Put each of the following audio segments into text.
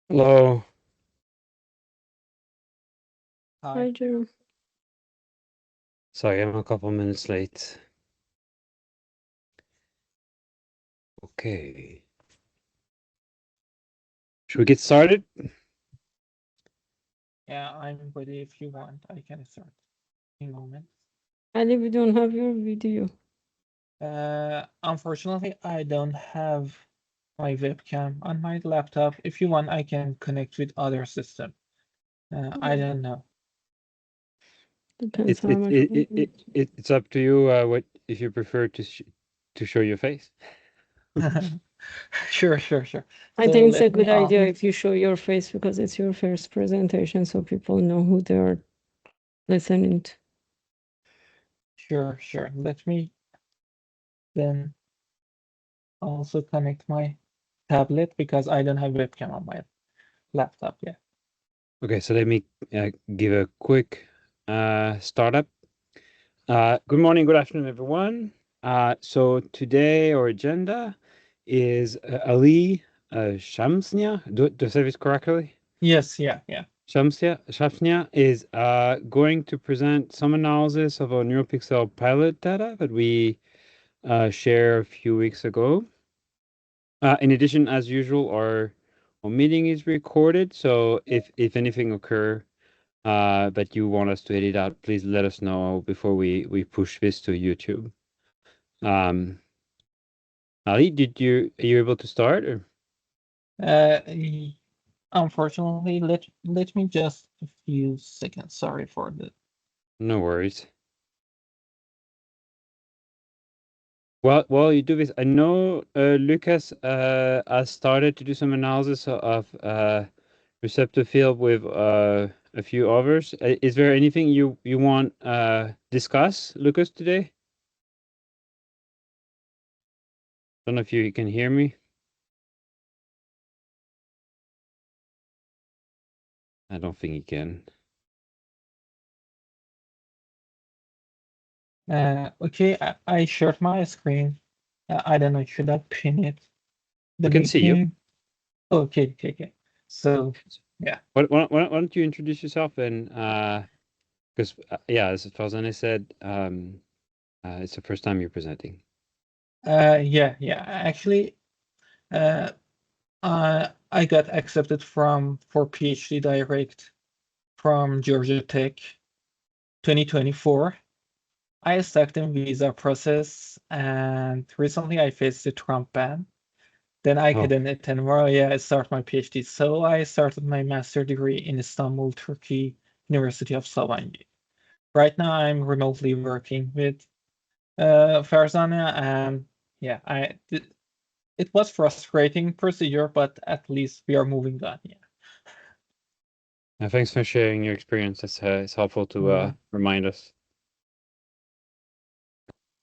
Hello. Hi, Jerome. Sorry, I'm a couple minutes late. Okay. Should we get started? Yeah, I'm ready if you want. I can start in a moment. Ali, we don't have your video. Unfortunately, I don't have my webcam on my laptop. If you want, I can connect with other system. I don't know. Depends how much. It's up to you. What if you prefer to show your face? Sure. I So think it's a let me good idea if you show your face because it's your first presentation, so people know who they are listening to. Sure. Let me then also connect my tablet because I don't have webcam on my laptop yet. Okay, so let me give a quick startup. Good morning, good afternoon, everyone. So today our agenda is Ali Shamsnia. Do I say this correctly? Yes, yeah. Shamsnia is going to present some analysis of our NeuroPixel pilot data that we shared a few weeks ago. In addition, as usual, our meeting is recorded, so if anything occur that you want us to edit out, please let us know before we push this to YouTube. Ali, are you able to start? Or? Unfortunately, let me just a few seconds. Sorry for the. No worries. Well, you do this. I know Lucas has started to do some analysis of receptor field with a few others. Is there anything you want discuss, Lucas, today? Don't know if you can hear me. I don't think you can. Okay, I shared my screen. I don't know, should I pin it? The We can see you. meeting. Okay. So, yeah. Why don't you introduce yourself and because yeah, as Farzana said, it's the first time you're presenting. Yeah. Actually, uh, I got accepted for PhD direct from Georgia Tech 2024. I stuck in visa process, and recently I faced the Trump ban. Then I Oh, couldn't attend. Well, yeah, I start my PhD. So I started my master degree in Istanbul, Turkey, University of Sabancı. Right now I'm remotely working with Farzana, and yeah, it was frustrating procedure, but at least we are moving on. Yeah. thanks for sharing your experience. It's helpful to remind us.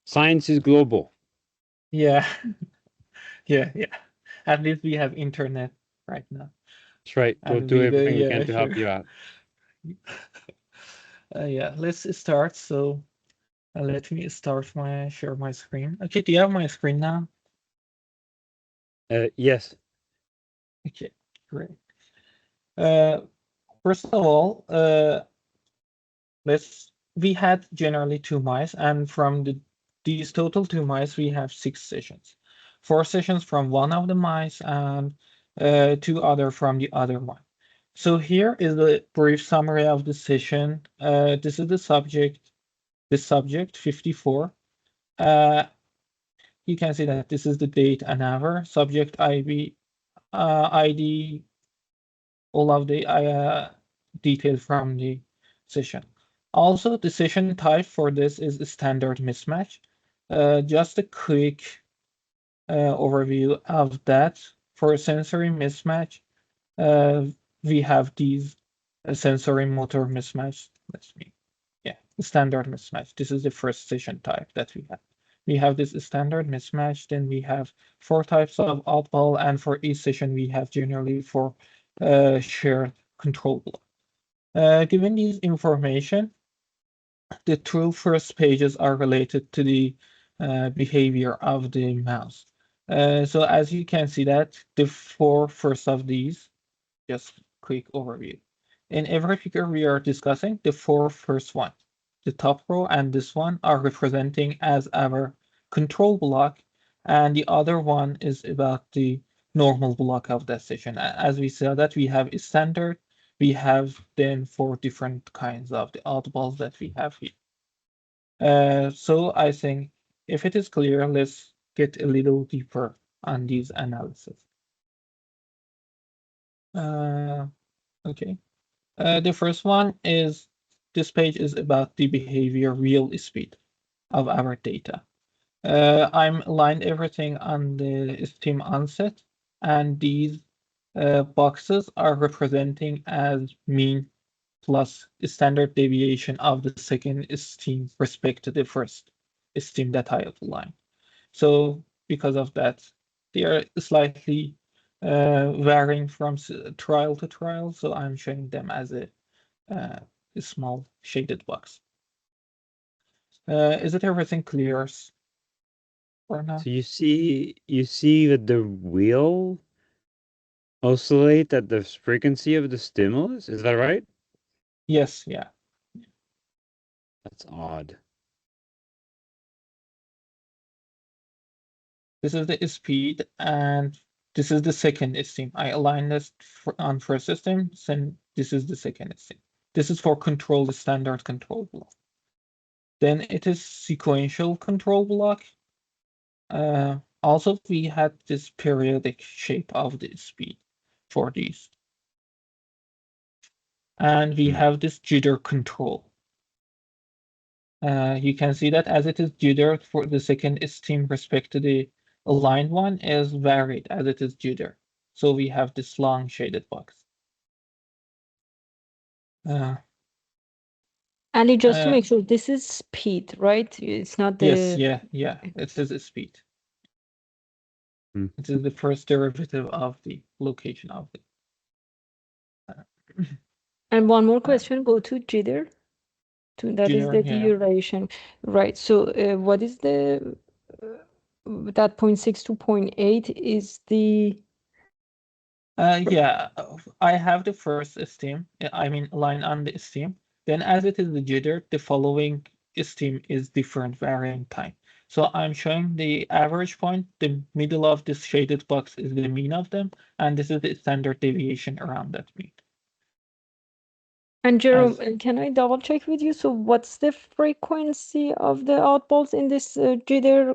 Science is global. Yeah. Yeah. At least we have internet right now, That's right. We'll and do video. everything we can Yeah, to sure. help you out. Yeah, let's start. So let me share my screen. Okay, do you have my screen now? Yes. Okay, great. Uh, First of all, we had generally 2 mice, and from these total 2 mice, we have 6 sessions. 4 sessions from one of the mice and 2 other from the other one. So here is the brief summary of the session. This is the subject 54. You can see that this is the date and hour, subject ID, all of the details from the session. Also, the session type for this is a standard mismatch. Just a quick overview of that. For a sensory mismatch, uh, we have these sensory motor mismatch. Yeah, standard mismatch. This is the first session type that we have. We have this standard mismatch, then we have 4 types of oddball, and for each session we have generally 4 shared control block. Given these information, the 2 first pages are related to the behavior of the mouse. So as you can see that the 4 first of these, just quick overview. In every figure we are discussing, the four first ones, the top row and this one are representing as our control block, and the other one is about the normal block of that session. As we saw that we have a standard, we have then four different kinds of the oddballs that we have here. So I think if it is clear, let's get a little deeper on these analysis. Okay. The first one is this page is about the behavior real speed of our data. I'm aligned everything on the steam onset, and these boxes are representing as mean plus standard deviation of the second steam respect to the first steam that I outlined. So because of that, they are slightly varying from trial to trial. So I'm showing them as a small shaded box. Is it everything clear for now? So you see that the wheel oscillate at the frequency of the stimulus? Is that right? Yes, yeah. That's odd. This is the speed, and this is the second steam. I align this on first system, then this is the second steam. This is for control, the standard control block. Then it is sequential control block. Also, we had this periodic shape of the speed for these. And we have this jitter control. You can see that as it is jitter for the second steam respect to the aligned one is varied as it is jitter. So we have this long shaded box. Ali, just to make sure, this is speed, right? It's not the... Yes, yeah. It is a speed. It is the first derivative of the location of it. And one more question, go to jitter. That is jitter, the duration, right? So what is the that 0.6 to 0.8 is the... Yeah, I have the first steam, I mean line on the steam. Then as it is the jitter, the following steam is different varying time. So I'm showing the average point, the middle of this shaded box is the mean of them, and this is the standard deviation around that mean. And Jerome, can I double check with you? So what's the frequency of the outballs in this jitter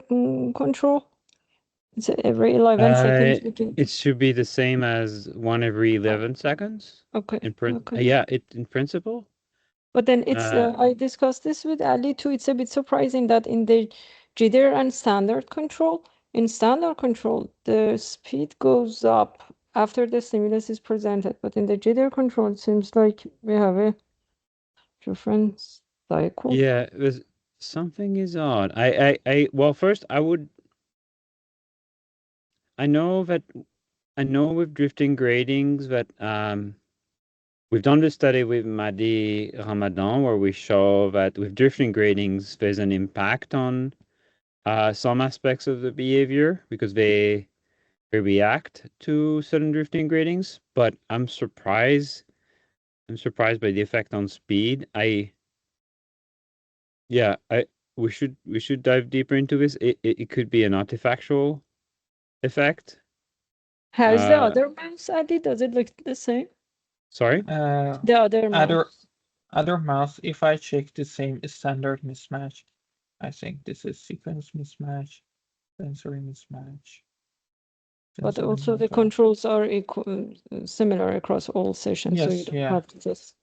control? It's every 11 seconds. It should be the same as one every 11 seconds. Okay. Yeah, in principle. But then it's I discussed this with Ali too. It's a bit surprising that in the jitter and standard control, in standard control, the speed goes up after the stimulus is presented. But in the jitter control, it seems like we have a different cycle. Yeah, something is odd. Well, first I know with drifting gratings that we've done this study with Madi Ramadan where we show that with drifting gratings there's an impact on some aspects of the behavior because they react to certain drifting gratings, but I'm surprised by the effect on speed. We should dive deeper into this. It could be an artifactual effect. How's the other mouse, Adi? Does it look the same? Sorry? The other mouse. Other mouse, if I check the same standard mismatch, I think this is sequence mismatch, sensory mismatch. But also the controls are similar across all sessions, so you don't have to just...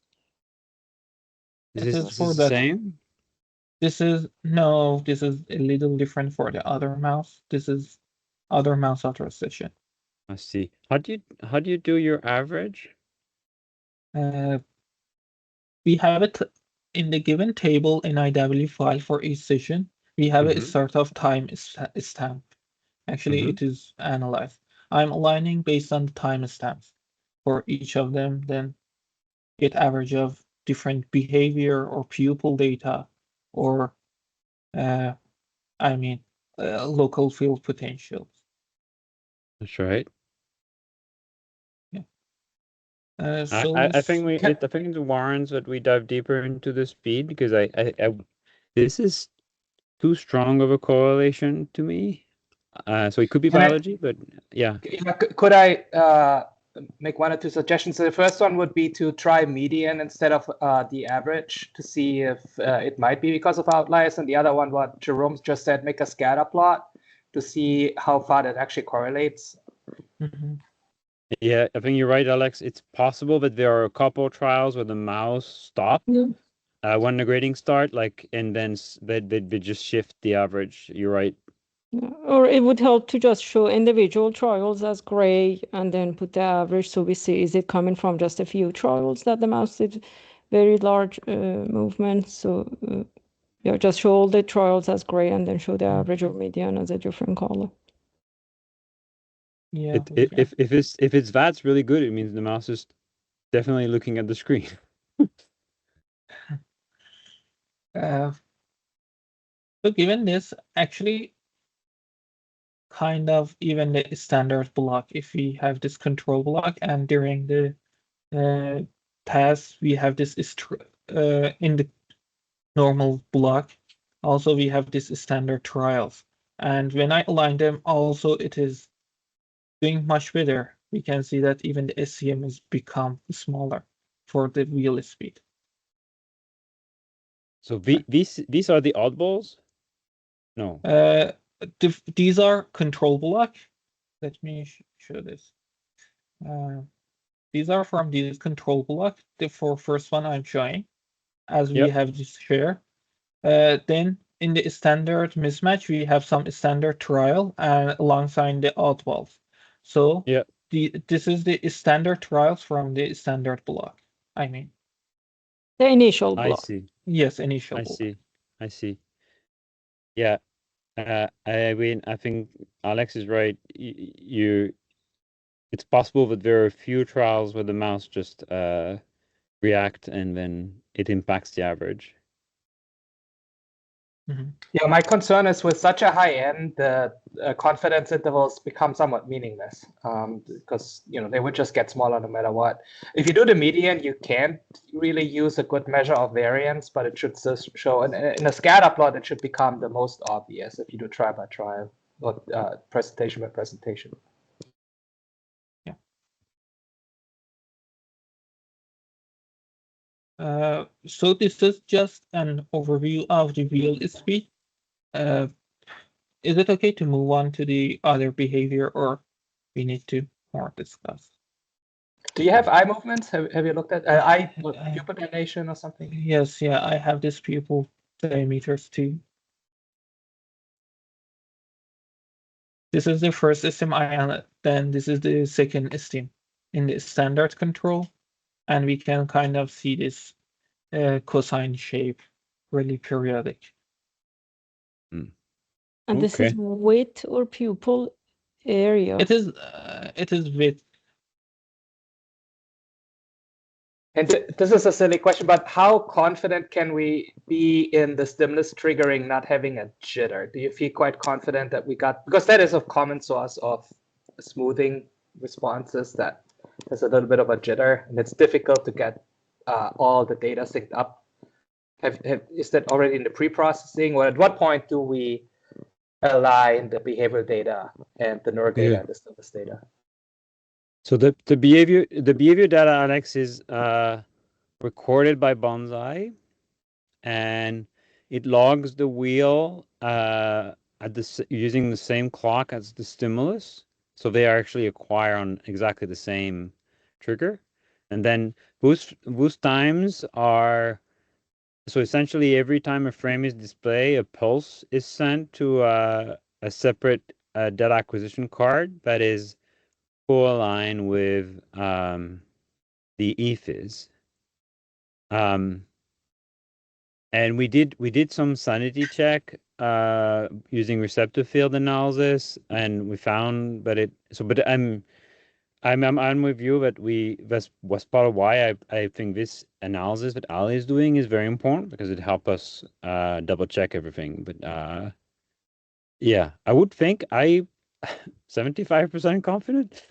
Is this the same? This is a little different for the other mouse. This is other mouse authorization. I see. How do you do your average? We have it in the given table in IW file for each session. We have a start of time stamp. Actually, it is analyzed. I'm aligning based on the time stamps for each of them, then get average of different behavior or pupil data or local field potentials. That's right. Yeah. So I think I think it warrants that we dive deeper into the speed because this is too strong of a correlation to me. So it could be biology, but yeah. Could I make one or two suggestions? So the first one would be to try median instead of the average to see if it might be because of outliers. And the other one, what Jerome just said, make a scatter plot to see how far that actually correlates. Mhm. Yeah, I think you're right, Alex. It's possible that there are a couple trials where the mouse stopped when the grading start, and then they just shift the average. You're right. Or it would help to just show individual trials as gray and then put the average so we see is it coming from just a few trials that the mouse did very large movements. So yeah, just show all the trials as gray and then show the average or median as a different color. Yeah. If it's that's really good, it means the mouse is definitely looking at the screen. So given this, actually, kind of even the standard block, if we have this control block and during the task we have this in the normal block, also we have this standard trials. And when I align them, also it is doing much better. We can see that even the SCM has become smaller for the wheel speed. So these are the oddballs? No. These are control block. Let me show this. These are from these control block. The first one I'm showing, as we have this share. Then in the standard mismatch, we have some standard trial and alongside the oddballs. So this is the standard trials from the standard block. I mean, the initial block. I see. Yes, initial I block. see. I see. Yeah. I mean, I think Alex is right. It's possible that there are a few trials where the mouse just react and then it impacts the average. Yeah, my concern is with such a high end, the confidence intervals become somewhat meaningless because they would just get smaller no matter what. If you do the median, you can't really use a good measure of variance, but it should just show in a scatter plot. It should become the most obvious if you do trial by trial or presentation by presentation. So this is just an overview of the wheel speed. Is it okay to move on to the other behavior, or we need to more discuss? Do you have eye movements? Have you looked at pupil dilation or something? Yes, yeah, I have this pupil diameters too. This is the first STEM ion, then this is the second STEM in the standard control, and we can kind of see this cosine shape, really periodic. And this is width or pupil area? It is width. And this is a silly question, but how confident can we be in the stimulus triggering not having a jitter? Do you feel quite confident that we got, because that is a common source of smoothing responses, that there's a little bit of a jitter and it's difficult to get all the data synced up. Is that already in the pre-processing, or at what point do we align the behavioral data and the neural data and the stimulus data? So the behavior data, Alex, is recorded by Bonsai, and it logs the wheel using the same clock as the stimulus. So they actually acquire on exactly the same trigger, and then boost times are. So essentially, every time a frame is displayed, a pulse is sent to a separate data acquisition card that is co-aligned with the eFIS. And we did some sanity check using receptor field analysis, and we found that but I'm with you that that's was part of why I think this analysis that Ali is doing is very important, because it helps us double check everything. But yeah, I would think 75% confident.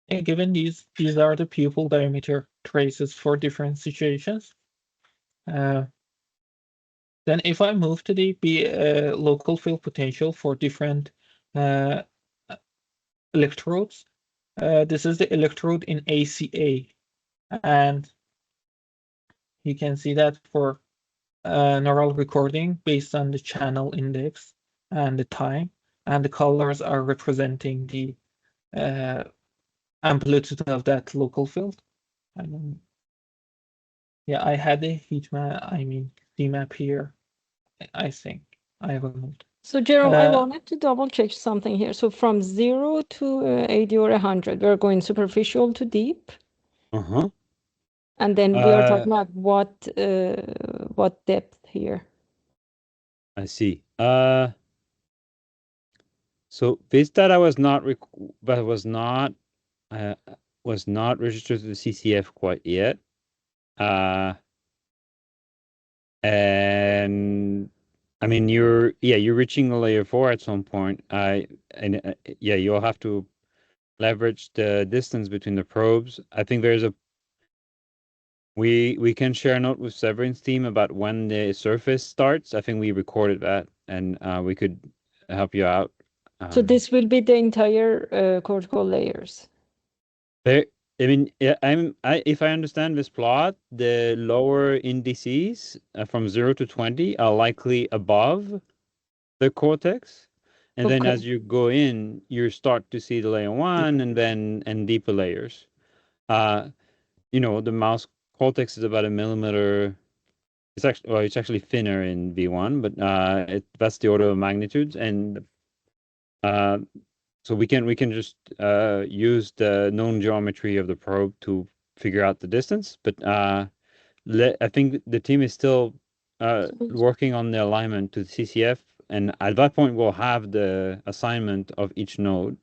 And given these are the pupil diameter traces for different situations. Then if I move to the local field potential for different electrodes, this is the electrode in ACA. And you can see that for neural recording based on the channel index and the time, and the colors are representing the amplitude of that local field. Yeah, I had a heat map, CMap here. I think I have a note. So Jerome, I wanted to double check something here. So from 0 to 80 or 100, we're going superficial to deep. Uh-huh. And then we are talking about what depth here. I see. So this data was not registered to the CCF quite yet. And I mean, you're reaching the layer 4 at some point. You'll have to leverage the distance between the probes. I think there's we can share a note with Severin's team about when the surface starts. I think we recorded that, and we could help you out. So this will be the entire cortical layers. I mean, if I understand this plot, the lower indices from 0 to 20 are likely above the cortex, and then as you go in, you start to see the layer 1 and deeper layers. The mouse cortex is about a millimeter. It's actually thinner in V1, but that's the order of magnitudes, and so we can just use the known geometry of the probe to figure out the distance. But I think the team is still working on the alignment to the CCF, and at that point we'll have the assignment of each node.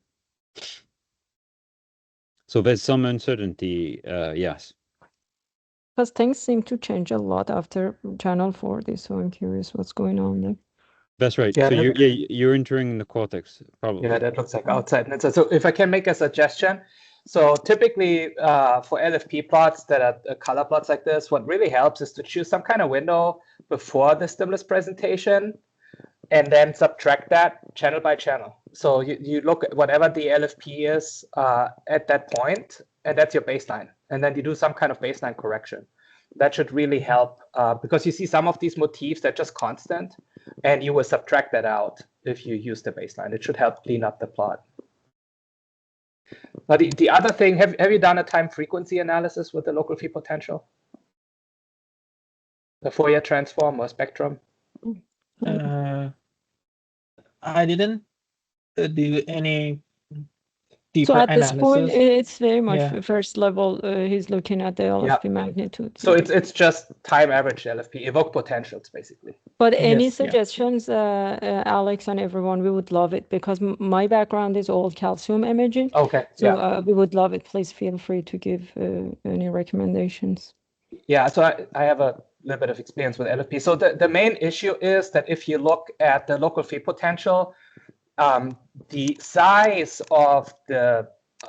So there's some uncertainty, yes. Because things seem to change a lot after channel 40, so I'm curious what's going on there. That's right. Yeah, so you're entering the cortex, probably. Yeah, that looks like outside. So if I can make a suggestion, so typically for LFP plots that are color plots like this, what really helps is to choose some kind of window before the stimulus presentation, and then subtract that channel by channel. So you look at whatever the LFP is at that point, and that's your baseline. And then you do some kind of baseline correction. That should really help because you see some of these motifs that are just constant, and you will subtract that out if you use the baseline. It should help clean up the plot. Now, the other thing, have you done a time frequency analysis with the local field potential? The Fourier transform or spectrum? I didn't do any deeper so at analysis. this point, it's very much first level. He's looking at the LFP magnitude. So it's just time average LFP, evoked potentials, basically. But any suggestions, Alex and everyone, we would love it, because my background is all calcium imaging. Okay. So we would love it. Please feel free to give any recommendations. Yeah, so I have a little bit of experience with LFP. So the main issue is that if you look at the local field potential, the size of the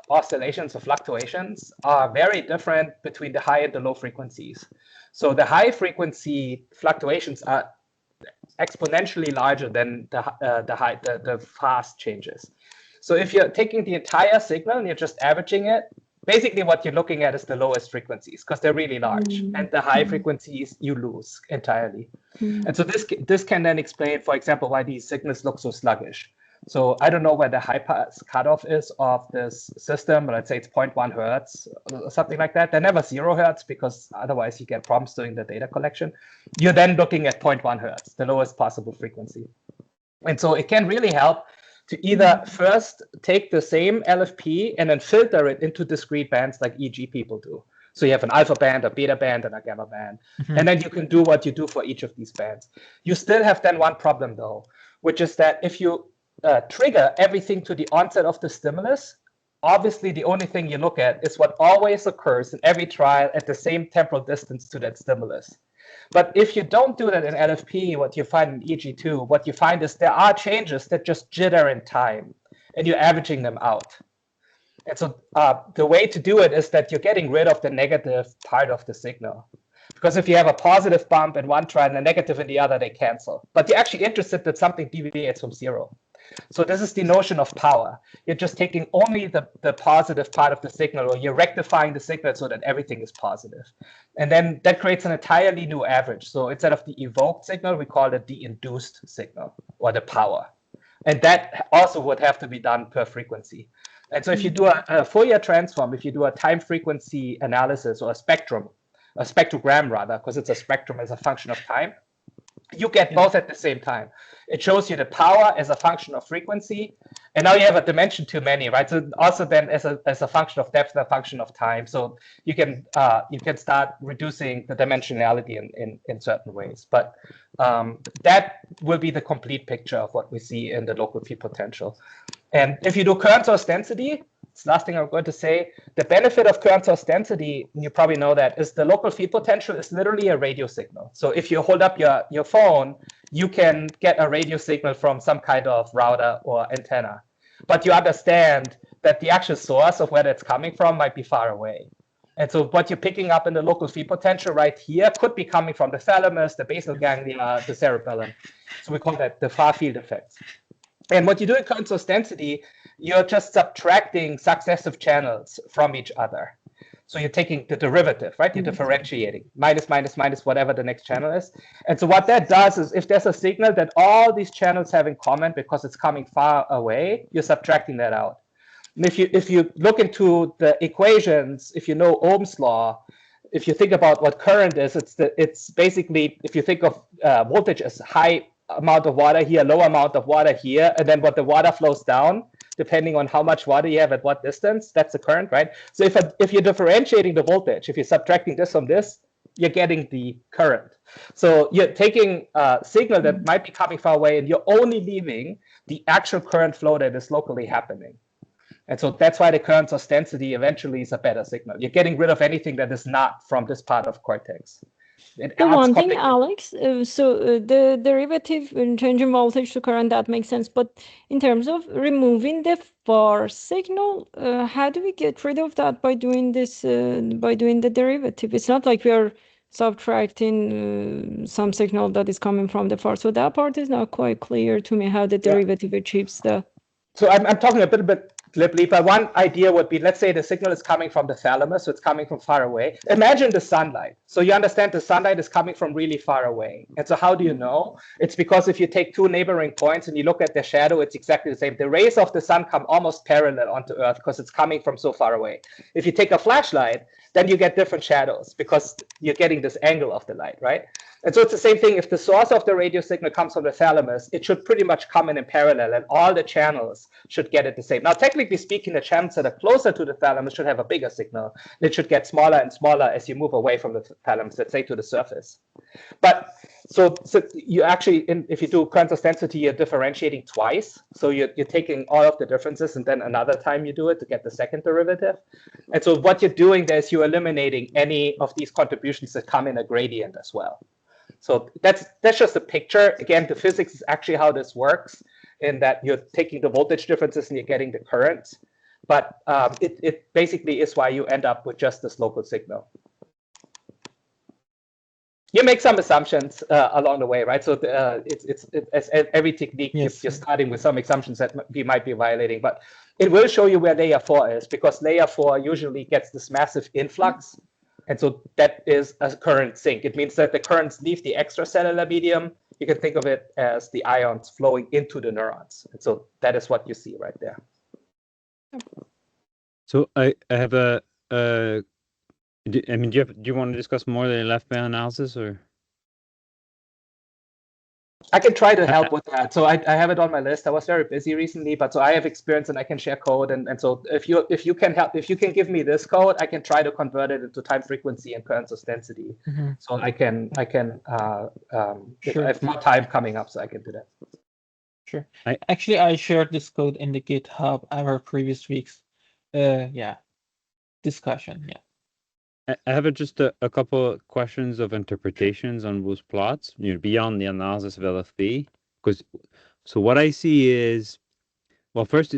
oscillations or fluctuations are very different between the high and the low frequencies. So the high frequency fluctuations are exponentially larger than the fast changes. So if you're taking the entire signal and you're just averaging it, basically what you're looking at is the lowest frequencies because they're really large, and the high frequencies you lose entirely. And so this can then explain, for example, why these signals look so sluggish. So I don't know where the high pass cutoff is of this system, but I'd say it's 0.1 hertz or something like that. They're never 0 hertz because otherwise you get problems doing the data collection. You're then looking at 0.1 hertz, the lowest possible frequency. And so it can really help to either first take the same LFP and then filter it into discrete bands like EEG people do. So you have an alpha band, a beta band, and a gamma band. And then you can do what you do for each of these bands. You still have then one problem, though, which is that if you trigger everything to the onset of the stimulus, obviously the only thing you look at is what always occurs in every trial at the same temporal distance to that stimulus. But if you don't do that in LFP, what you find in EEG2, what you find is there are changes that just jitter in time, and you're averaging them out. And so the way to do it is that you're getting rid of the negative part of the signal. Because if you have a positive bump in one triad and a negative in the other, they cancel. But you're actually interested that something deviates from zero. So this is the notion of power. You're just taking only the positive part of the signal, or you're rectifying the signal so that everything is positive. And then that creates an entirely new average. So instead of the evoked signal, we call it the induced signal, or the power. And that also would have to be done per frequency. And so if you do a Fourier transform, if you do a time frequency analysis, or a spectrogram rather, because it's a spectrum as a function of time, you get both at the same time. It shows you the power as a function of frequency, and now you have a dimension too many, right? So also then as a function of depth, a function of time. So you can start reducing the dimensionality in certain ways. But that will be the complete picture of what we see in the local field potential. And if you do current source density, it's the last thing I'm going to say, the benefit of current source density, you probably know that, is the local field potential is literally a radio signal. So if you hold up your phone, you can get a radio signal from some kind of router or antenna. But you understand that the actual source of where that's coming from might be far away. And so what you're picking up in the local field potential right here could be coming from the thalamus, the basal ganglia, the cerebellum. So we call that the far field effect. And what you do in current source density, you're just subtracting successive channels from each other. So you're taking the derivative, right? You're differentiating, minus, minus, minus, whatever the next channel is. And so what that does is, if there's a signal that all these channels have in common because it's coming far away, you're subtracting that out. And if you look into the equations, if you know Ohm's law, if you think about what current is, it's basically, if you think of voltage as high amount of water here, low amount of water here, and then what the water flows down, depending on how much water you have at what distance, that's the current, right? So if you're differentiating the voltage, if you're subtracting this from this, you're getting the current. So you're taking a signal that might be coming far away, and you're only leaving the actual current flow that is locally happening. And so that's why the current source density eventually is a better signal. You're getting rid of anything that is not from this part of cortex. The one thing, Alex, the derivative in changing voltage to current, that makes sense. But in terms of removing the far signal, how do we get rid of that by doing this, by doing the derivative? It's not like we are subtracting some signal that is coming from the far. So that part is not quite clear to me, how the derivative achieves that. So I'm talking a bit glibly, but one idea would be, let's say the signal is coming from the thalamus, so it's coming from far away. Imagine the sunlight. So you understand the sunlight is coming from really far away. And so how do you know? It's because if you take two neighboring points and you look at their shadow, it's exactly the same. The rays of the sun come almost parallel onto Earth because it's coming from so far away. If you take a flashlight, then you get different shadows because you're getting this angle of the light, right? And so it's the same thing. If the source of the radio signal comes from the thalamus, it should pretty much come in parallel, and all the channels should get it the same. Now, technically speaking, the channels that are closer to the thalamus should have a bigger signal. It should get smaller and smaller as you move away from the thalamus, let's say to the surface. But so you actually, if you do current source density, you're differentiating twice. So you're taking all of the differences, and then another time you do it to get the second derivative. And so what you're doing there is you're eliminating any of these contributions that come in a gradient as well. So that's just a picture. Again, the physics is actually how this works, in that you're taking the voltage differences and you're getting the currents. But it basically is why you end up with just this local signal. You make some assumptions along the way, right? So as every technique, yes, you're starting with some assumptions that we might be violating, but it will show you where layer 4 is, because layer 4 usually gets this massive influx. And so that is a current sink. It means that the currents leave the extracellular medium. You can think of it as the ions flowing into the neurons. And so that is what you see right there. So I have do you want to discuss more the left band analysis, or? I can try to help with that. So I have it on my list. I was very busy recently, but so I have experience and I can share code. And so if you can help, if you can give me this code, I can try to convert it into time frequency and current source density. Mm-hmm. So I can sure. I have more time coming up, so I can do that. Sure. I shared this code in the GitHub our previous week's discussion. Yeah. I have just a couple of questions of interpretations on those plots, beyond the analysis of LFB. So what I see is, well, first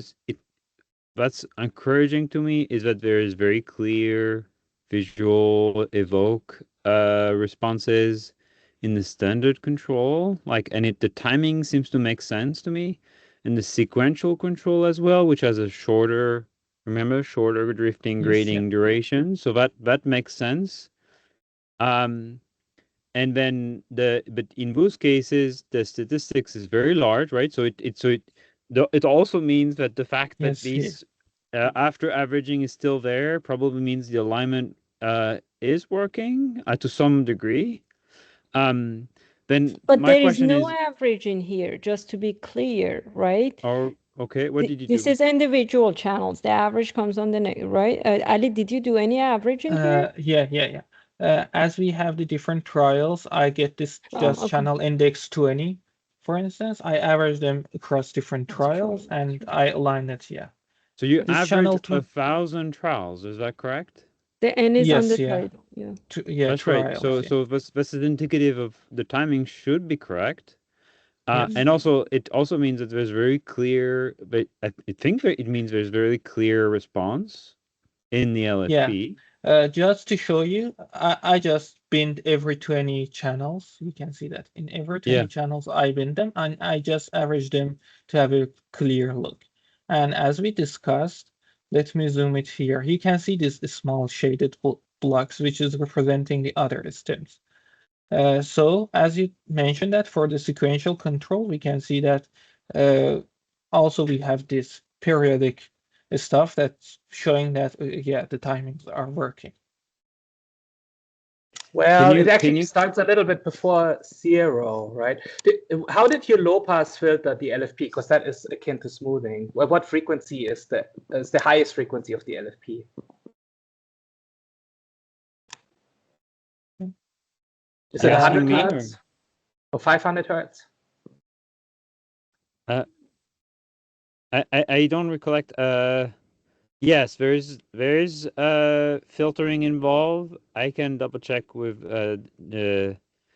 that's encouraging to me is that there is very clear visual evoke responses in the standard control, and the timing seems to make sense to me, and the sequential control as well, which has a shorter drifting grading duration, so that makes sense. And then but in both cases the statistics is very large, right? So it also means that the fact that these after averaging is still there probably means the alignment is working to some degree. Then But my there is question no is, average in here, just to be clear, right? or okay, what did you This do? is individual channels. The average comes on the next, right? Ali, did you do any average in here? Yeah. As we have the different trials, I get this just okay. channel index 20, for instance. I average them across different trials and I align it, yeah. So you This average channel 1,000 trials, is that correct? The N is on Yes, the yeah. title. Yeah. That's right. Trials, So yeah. so this is indicative of the timing should be correct. Yes. And also, it also means that there's very clear, but I think that it means there's very clear response in the LFP. Just to show you, I just binned every 20 channels. You can see that in every 20 channels, I binned them and I just averaged them to have a clear look. And as we discussed, let me zoom it here. You can see these small shaded blocks, which is representing the other stems. So as you mentioned that for the sequential control, we can see that also we have this periodic stuff that's showing that, the timings are working. Well, it actually starts a little bit before 0, right? How did you low pass filter the LFP? Because that is akin to smoothing. What frequency is the highest frequency of the LFP? Is it 100 hertz or 500 hertz? I don't recollect. Yes, there's filtering involved. I can double check with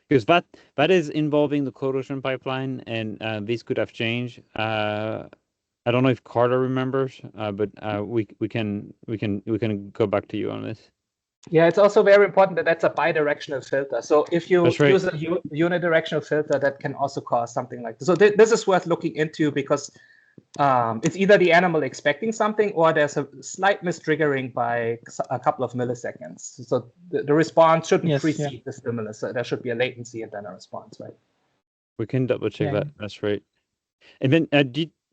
because that is involving the Colocean pipeline, and these could have changed. I don't know if Carter remembers, but we can go back to you on this. Yeah, it's also very important that that's a bidirectional filter. So if you use a unidirectional filter, that can also cause something like this. So this is worth looking into because it's either the animal expecting something or there's a slight mistriggering by a couple of milliseconds. So the response shouldn't precede the stimulus. So there should be a latency and then a response, right? We can double check that. That's right. And then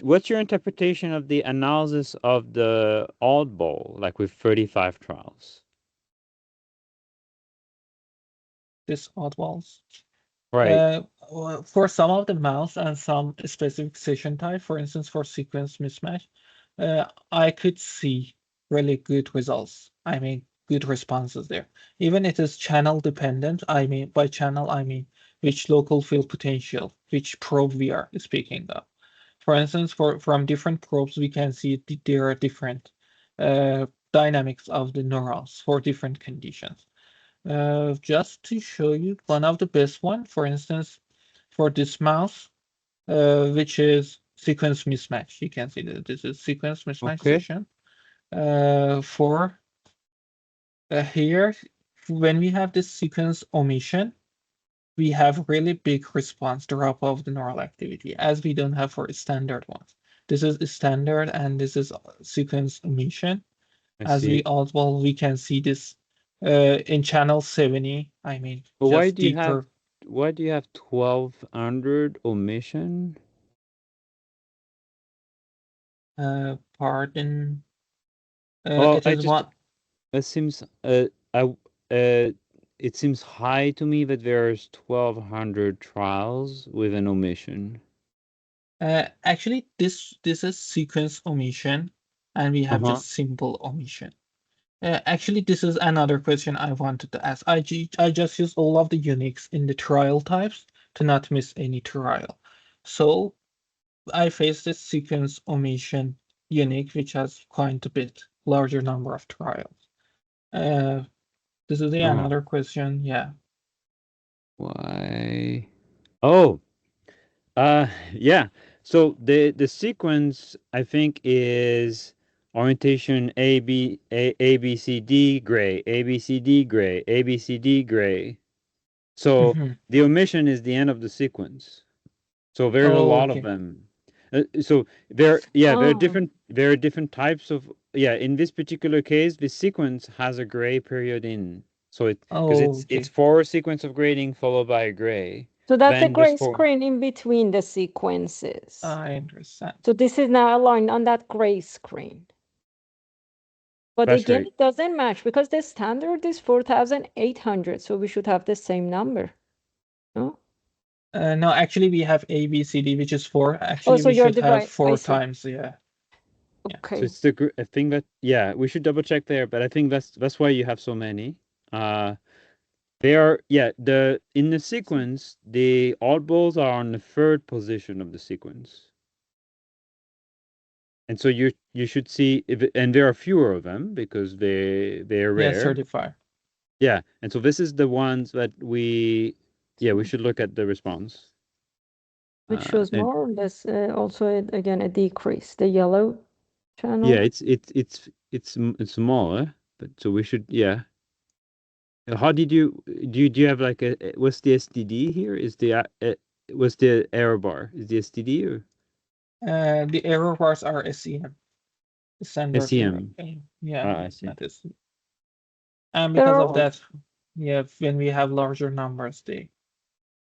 what's your interpretation of the analysis of the oddball, like with 35 trials? This oddballs. Right. For some of the mouse and some specific session type, for instance, for sequence mismatch, I could see really good results. I mean, good responses there. Even it is channel dependent. I mean, by channel, I mean which local field potential, which probe we are speaking of. For instance, from different probes, we can see there are different dynamics of the neurons for different conditions. Just to show you one of the best one, for instance, for this mouse, which is sequence mismatch. You can see that this is sequence mismatch session. For here, when we have this sequence omission, we have really big response drop of the neural activity, as we don't have for standard ones. This is standard and this is sequence omission. As we also, we can see this in channel 70. I mean, but just deeper. Why do you have 1200 omission? Pardon. Oh, it is one. It seems it seems high to me that there's 1200 trials with an omission. Actually, this is sequence omission, and we have just simple omission. Actually, this is another question I wanted to ask. I just use all of the uniques in the trial types to not miss any trial. So I face this sequence omission unique, which has quite a bit larger number of trials. This is another question. Yeah. Why? Oh, yeah. So the sequence I think is orientation A, B, A, B, C, D, gray, A, B, C, D, gray, A, B, C, D, gray. So the omission is the end of the sequence. So there's a lot of them. So there are different types of, in this particular case, the sequence has a gray period in. So it's for a sequence of grading followed by a gray. So that's a gray screen in between the sequences. I understand. So this is now aligned on that gray screen. But That's again, right. it doesn't match because the standard is 4,800. So we should have the same number. No? No, actually we have A, B, C, D, which is 4. Actually, so we should have right. 4 times. Yeah. Okay. So it's I think that we should double check there, but I think that's why you have so many. They are in the sequence, the oddballs are on the third position of the sequence. And so you should see and there are fewer of them because they're rare. Yeah, 35. Yeah, and so this is the ones that we should look at the response. Which shows more or less also again a decrease. The yellow channel. Yeah, it's smaller, but so we should How did do you have like what's the STD here? Is the what's the error bar? Is the STD or the error bars are SEM. Standard SEM? Yeah, I see. not SEM. And because of that, when we have larger numbers,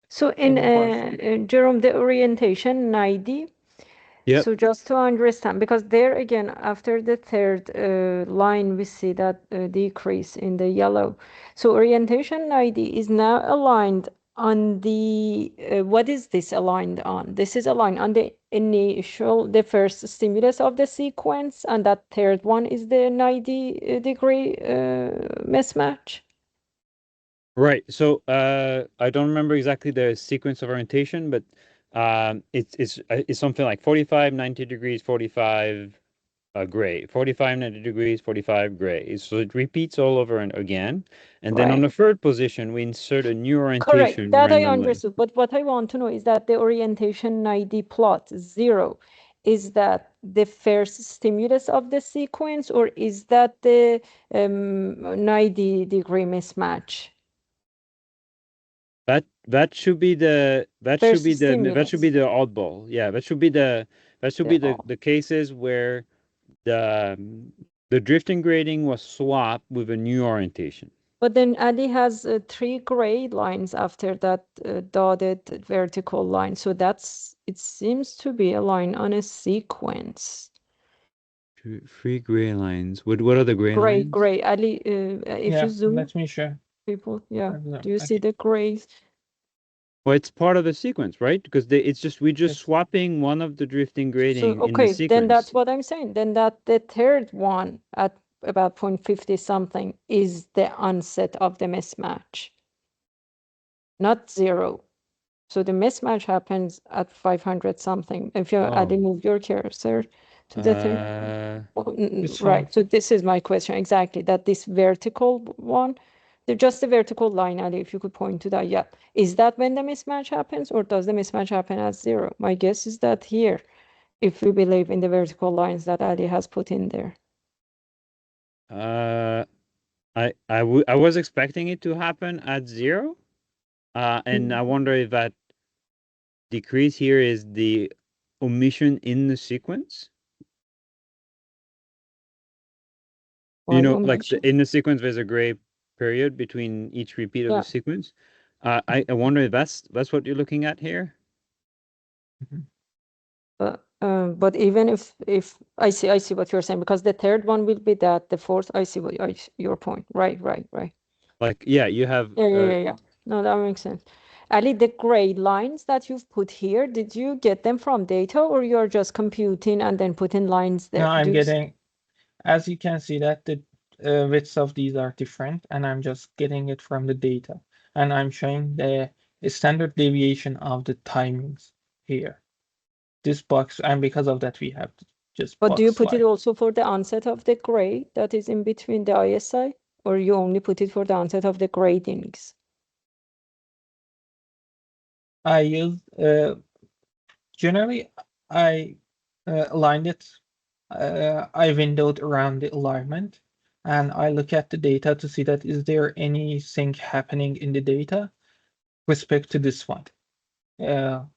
so in Jerome, the orientation 90. Yeah. So just to understand, because there again, after the third line, we see that decrease in the yellow. So orientation 90 is now aligned on the, what is this aligned on? This is aligned on the the first stimulus of the sequence, and that third one is the 90-degree mismatch. Right. So I don't remember exactly the sequence of orientation, but it's something like 45, 90 degrees, 45 gray, 45, 90 degrees, 45 gray. So it repeats all over and again. And then on the third position, we insert a new orientation. Correct. That randomly. I understood. But what I want to know is that the orientation 90 plot 0, is that the first stimulus of the sequence, or is that the 90-degree mismatch? That should be the oddball. Yeah, that should be the cases where the drifting grading was swapped with a new orientation. But then Ali has 3 gray lines after that dotted vertical line. So it seems to be a line on a sequence. 3 gray lines. What are the gray lines? Gray. Ali, if you zoom. Let me show. People, do you see the grays? Well, it's part of the sequence, right? Because we're just swapping one of the drifting grading in the sequence. Then that's what I'm saying. Then that the third one at about 0.50 something is the onset of the mismatch, not 0. So the mismatch happens at 500 something. If you move your cursor to the third, right? So this is my question exactly. That this vertical one. Just the vertical line, Ali, if you could point to that. Is that when the mismatch happens, or does the mismatch happen at 0? My guess is that here, if we believe in the vertical lines that Ali has put in there. I was expecting it to happen at 0. And I wonder if that decrease here is the omission in the sequence. Like in the sequence, there's a gray period between each repeat of the sequence. I wonder if that's what you're looking at here. But even if I see what you're saying, because the third one will be that, the fourth, I see your point. Right. Like, you have. Yeah. No, that makes sense. Ali, the gray lines that you've put here, did you get them from data, or you're just computing and then putting lines there? No, I'm getting, as you can see that the widths of these are different, and I'm just getting it from the data. And I'm showing the standard deviation of the timings here. This box, and because of that, we have just. But do you put it also for the onset of the gray that is in between the ISI, or you only put it for the onset of the gradings? I use generally I aligned it I windowed around the alignment, and I look at the data to see that is there anything happening in the data respect to this one.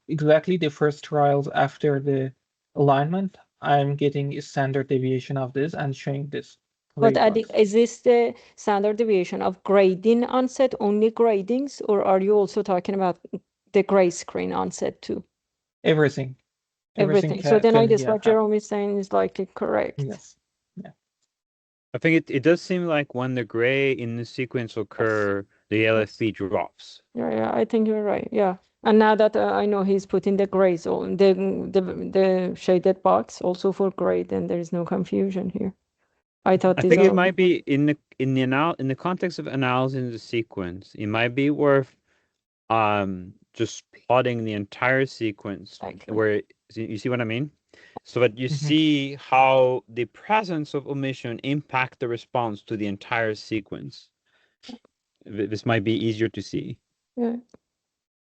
Exactly the first trials after the alignment, I'm getting a standard deviation of this and showing this. But is this the standard deviation of grading onset, only gradings, or are you also talking about the gray screen onset too? Everything. Everything. So then I guess what Jerome is saying is likely correct. Yes. Yeah. I think it does seem like when the gray in the sequence occur, the LFP drops. Yeah, I think you're right. Yeah. And now that I know he's putting the gray zone, the shaded box also for gray, then there is no confusion here. I thought I think it might be in the context of analyzing the sequence, it might be worth just plotting the entire sequence where you see what I mean? So that you see how the presence of omission impact the response to the entire sequence. This might be easier to see. Yeah.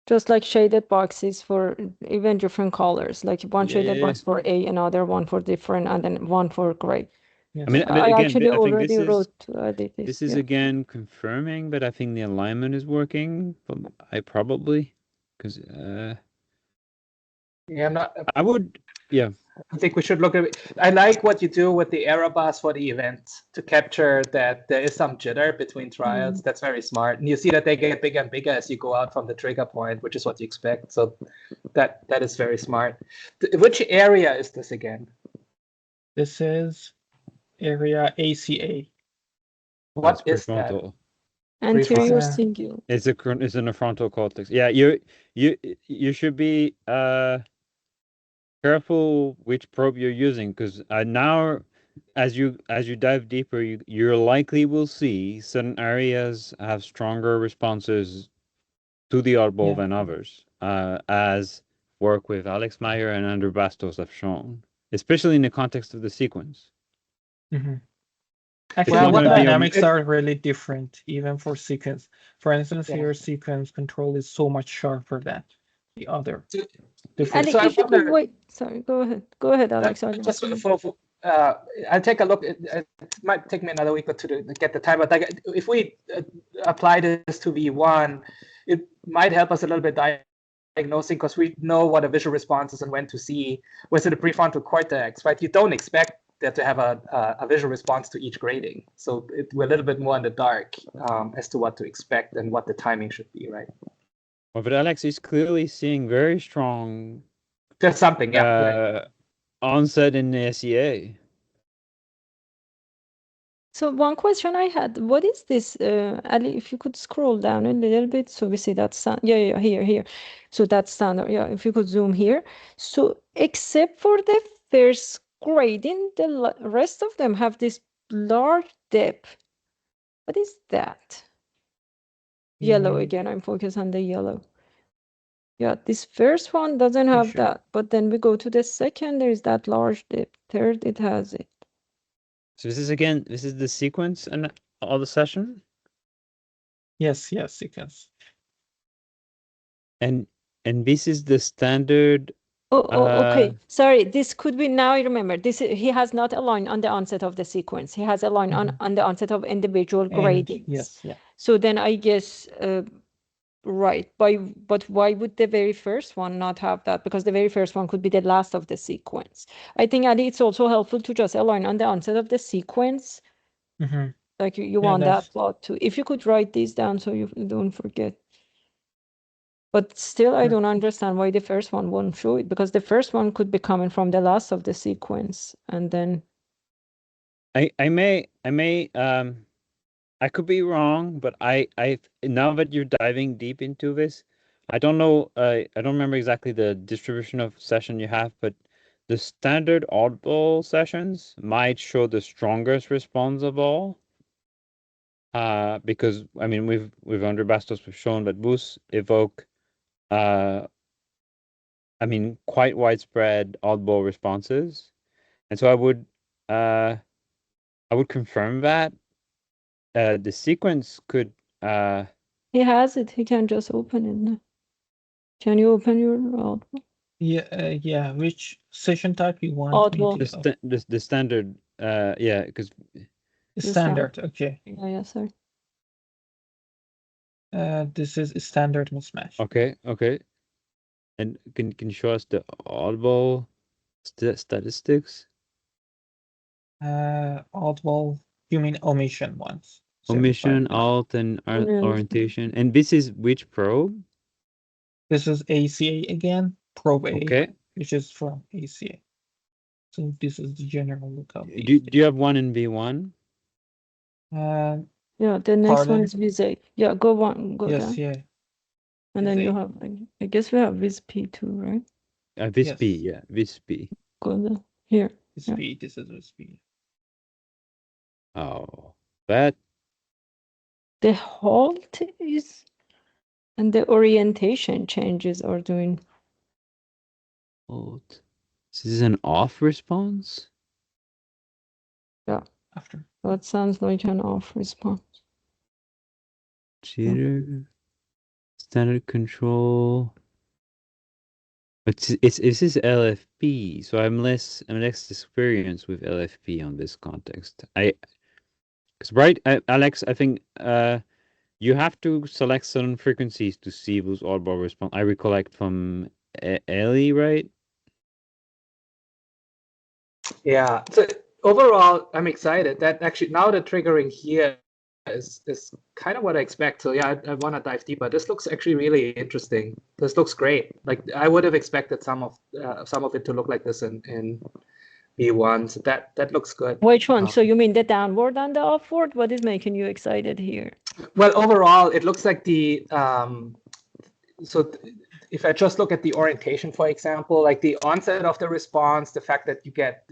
Just like shaded boxes for even different colors, like one shaded box for A, another one for different, and then one for gray. Yes. I mean, again, actually I think already wrote this is again confirming that I think the alignment is working. I probably because I would. Yeah. I think we should look at it. I like what you do with the error bus for the event to capture that there is some jitter between trials. That's very smart. And you see that they get bigger and bigger as you go out from the trigger point, which is what you expect. So that is very smart. Which area is this again? This is area ACA. What is that? Anterior cingulate. It's in the frontal cortex. Yeah, you should be careful which probe you're using, because now as you dive deeper, you likely will see certain areas have stronger responses to the oddball than others, as work with Alex Meyer and Andrew Bastos have shown, especially in the context of the sequence. Actually, the dynamics are really different, even for sequence. For instance, here sequence control is so much sharper than the other. Alex, if you could wait. Sorry, go ahead. Go ahead, Alex. I'll take a look. It might take me another week or two to get the time, but like, if we apply this to V1, it might help us a little bit diagnosing, because we know what a visual response is and when to see. Whereas in the prefrontal cortex, right, you don't expect there to have a visual response to each grading. So we're a little bit more in the dark as to what to expect and what the timing should be, right? Well, but Alex is clearly seeing very strong. There's something, right. Onset in the SEA. So one question I had, what is this, Ali, if you could scroll down a little bit so we see that, here. So that's standard, if you could zoom here. So except for the first grading, the rest of them have this large depth. What is that? Yellow again, I'm focused on the yellow. Yeah, this first one doesn't have that, but then we go to the second, there's that large depth. Third, it has it. So this is the sequence and all the session? Yes, sequence. And this is the standard. Okay. Sorry, this could be, now I remember. He has not aligned on the onset of the sequence. He has aligned on the onset of individual gradings. Yes, So then I guess right. But why would the very first one not have that? Because the very first one could be the last of the sequence. I think, Ali, it's also helpful to just align on the onset of the sequence. Like you want that plot too. If you could write these down so you don't forget. But still, I don't understand why the first one won't show it, because the first one could be coming from the last of the sequence, and then I could be wrong, but I now that you're diving deep into this, I don't know. I don't remember exactly the distribution of session you have, but the standard oddball sessions might show the strongest response of all. Because I mean, with Andrew Bastos, we've shown that boosts evoke I mean, quite widespread oddball responses. And so I would confirm that the sequence could he has it. He can just open it now. Can you open your oddball? Yeah. Which session type you want me Audible. to? The standard, yeah, because Standard. Okay. Yeah, sorry. This is standard mismatch. okay. And can you show us the oddball statistics? Oddball. You mean omission ones? Omission, 75. alt, and Yeah. orientation. And this is which probe? This is ACA again, probe A, Okay. which is from ACA. So this is the general lookup. Do you have one in V1? Yeah, the next one Pardon? is Viz8. Yeah, go Yes, down. yeah. And then you Viz8. have, I guess we have Viz P2, right? Visp, Yes. yeah, Visp. Go down here. This Yeah. speed, this is the speed. Oh, that The halt is, and the orientation changes are doing. alt. This is an off response? Yeah, After. that sounds like an off response. Jitter, standard control. But this is LFP, so I'm less experienced with LFP on this context. Because right, Alex, I think you have to select certain frequencies to see those oddball response. I recollect from Ellie, right? Yeah. So overall, I'm excited that actually now the triggering here is kind of what I expect. So yeah, I want to dive deeper. This looks actually really interesting. This looks great. Like I would have expected some of it to look like this in V1. So that looks good. Which one? So you mean the downward and the upward? What is making you excited here? Well, overall, it looks like the if I just look at the orientation, for example, like the onset of the response, the fact that you get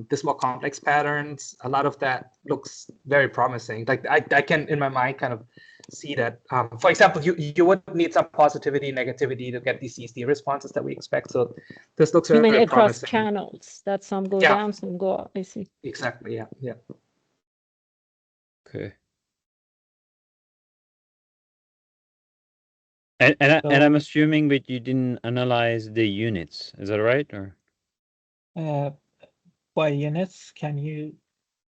this more complex patterns, a lot of that looks very promising. Like I can, in my mind, kind of see that. For example, you would need some positivity, negativity to get these CSD responses that we expect. So this looks very, You mean very across promising. channels, that some go Yeah. down, some go up. I see. Exactly. Yeah. Okay. And I'm assuming that you didn't analyze the units. Is that right? Or By units, can you?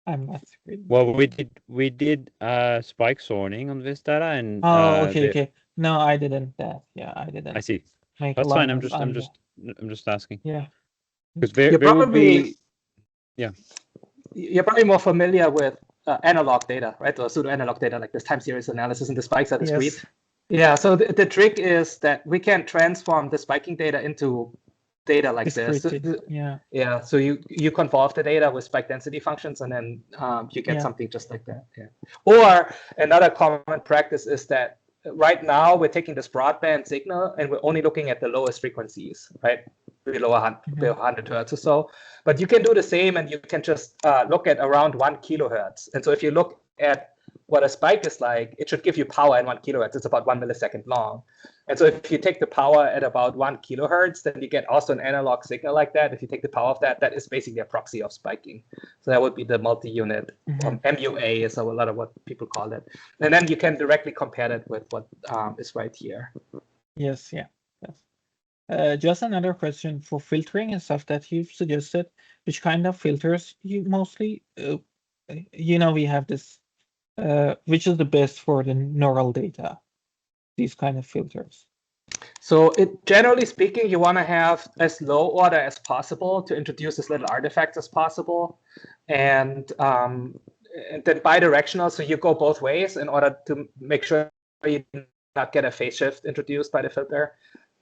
I'm not really. well, we did spike sorting on this data, and okay. No, I didn't. Yeah, I didn't. I see. Make That's fine. I'm alignments just asking. Yeah. Because You're there would probably be, yeah. You're probably more familiar with analog data, right? Or pseudo analog data like this time series analysis, and the spikes are discrete. Yes. Yeah. So the trick is that we can transform the spiking data into data like this. Yeah. Yeah. So you convolve the data with spike density functions, and then you get something just like that. Yeah. Or another common practice is that right now we're taking this broadband signal and we're only looking at the lowest frequencies, right? Below 100 hertz or so. But you can do the same, and you can just look at around 1 kilohertz. And so if you look at what a spike is like, it should give you power in 1 kilohertz. It's about 1 millisecond long. And so if you take the power at about 1 kilohertz, then you get also an analog signal like that. If you take the power of that, that is basically a proxy of spiking. So that would be the multi-unit, MUA is a lot of what people call it. And then you can directly compare that with what is right here. Yes. Just another question for filtering and stuff that you've suggested. Which kind of filters you mostly? We have this. Which is the best for the neural data? These kind of filters. So generally speaking, you want to have as low order as possible to introduce as little artifacts as possible, and then bidirectional. So you go both ways in order to make sure you do not get a phase shift introduced by the filter.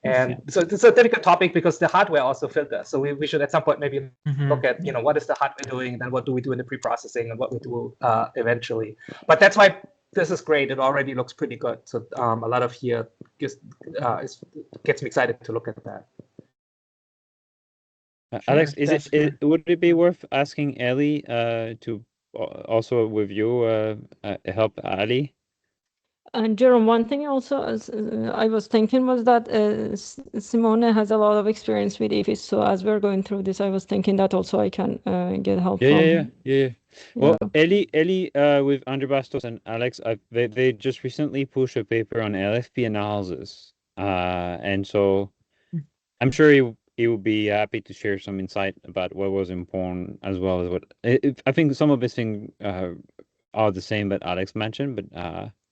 And so it's a difficult topic because the hardware also filters. So we should at some point maybe look at what is the hardware doing, then what do we do in the pre-processing, and what we do eventually. But that's why this is great. It already looks pretty good. So a lot of here just gets me excited to look at that. Alex, would it be worth asking Ellie to also with you help Ali? And Jerome, one thing also I was thinking was that Simone has a lot of experience with EFIS. So as we're going through this, I was thinking that also I can get help from. Yeah. Well, Ellie, with Andrew Bastos and Alex, they just recently pushed a paper on LFP analysis, and so I'm sure he would be happy to share some insight about what was important, as well as what I think some of his things are the same that Alex mentioned, but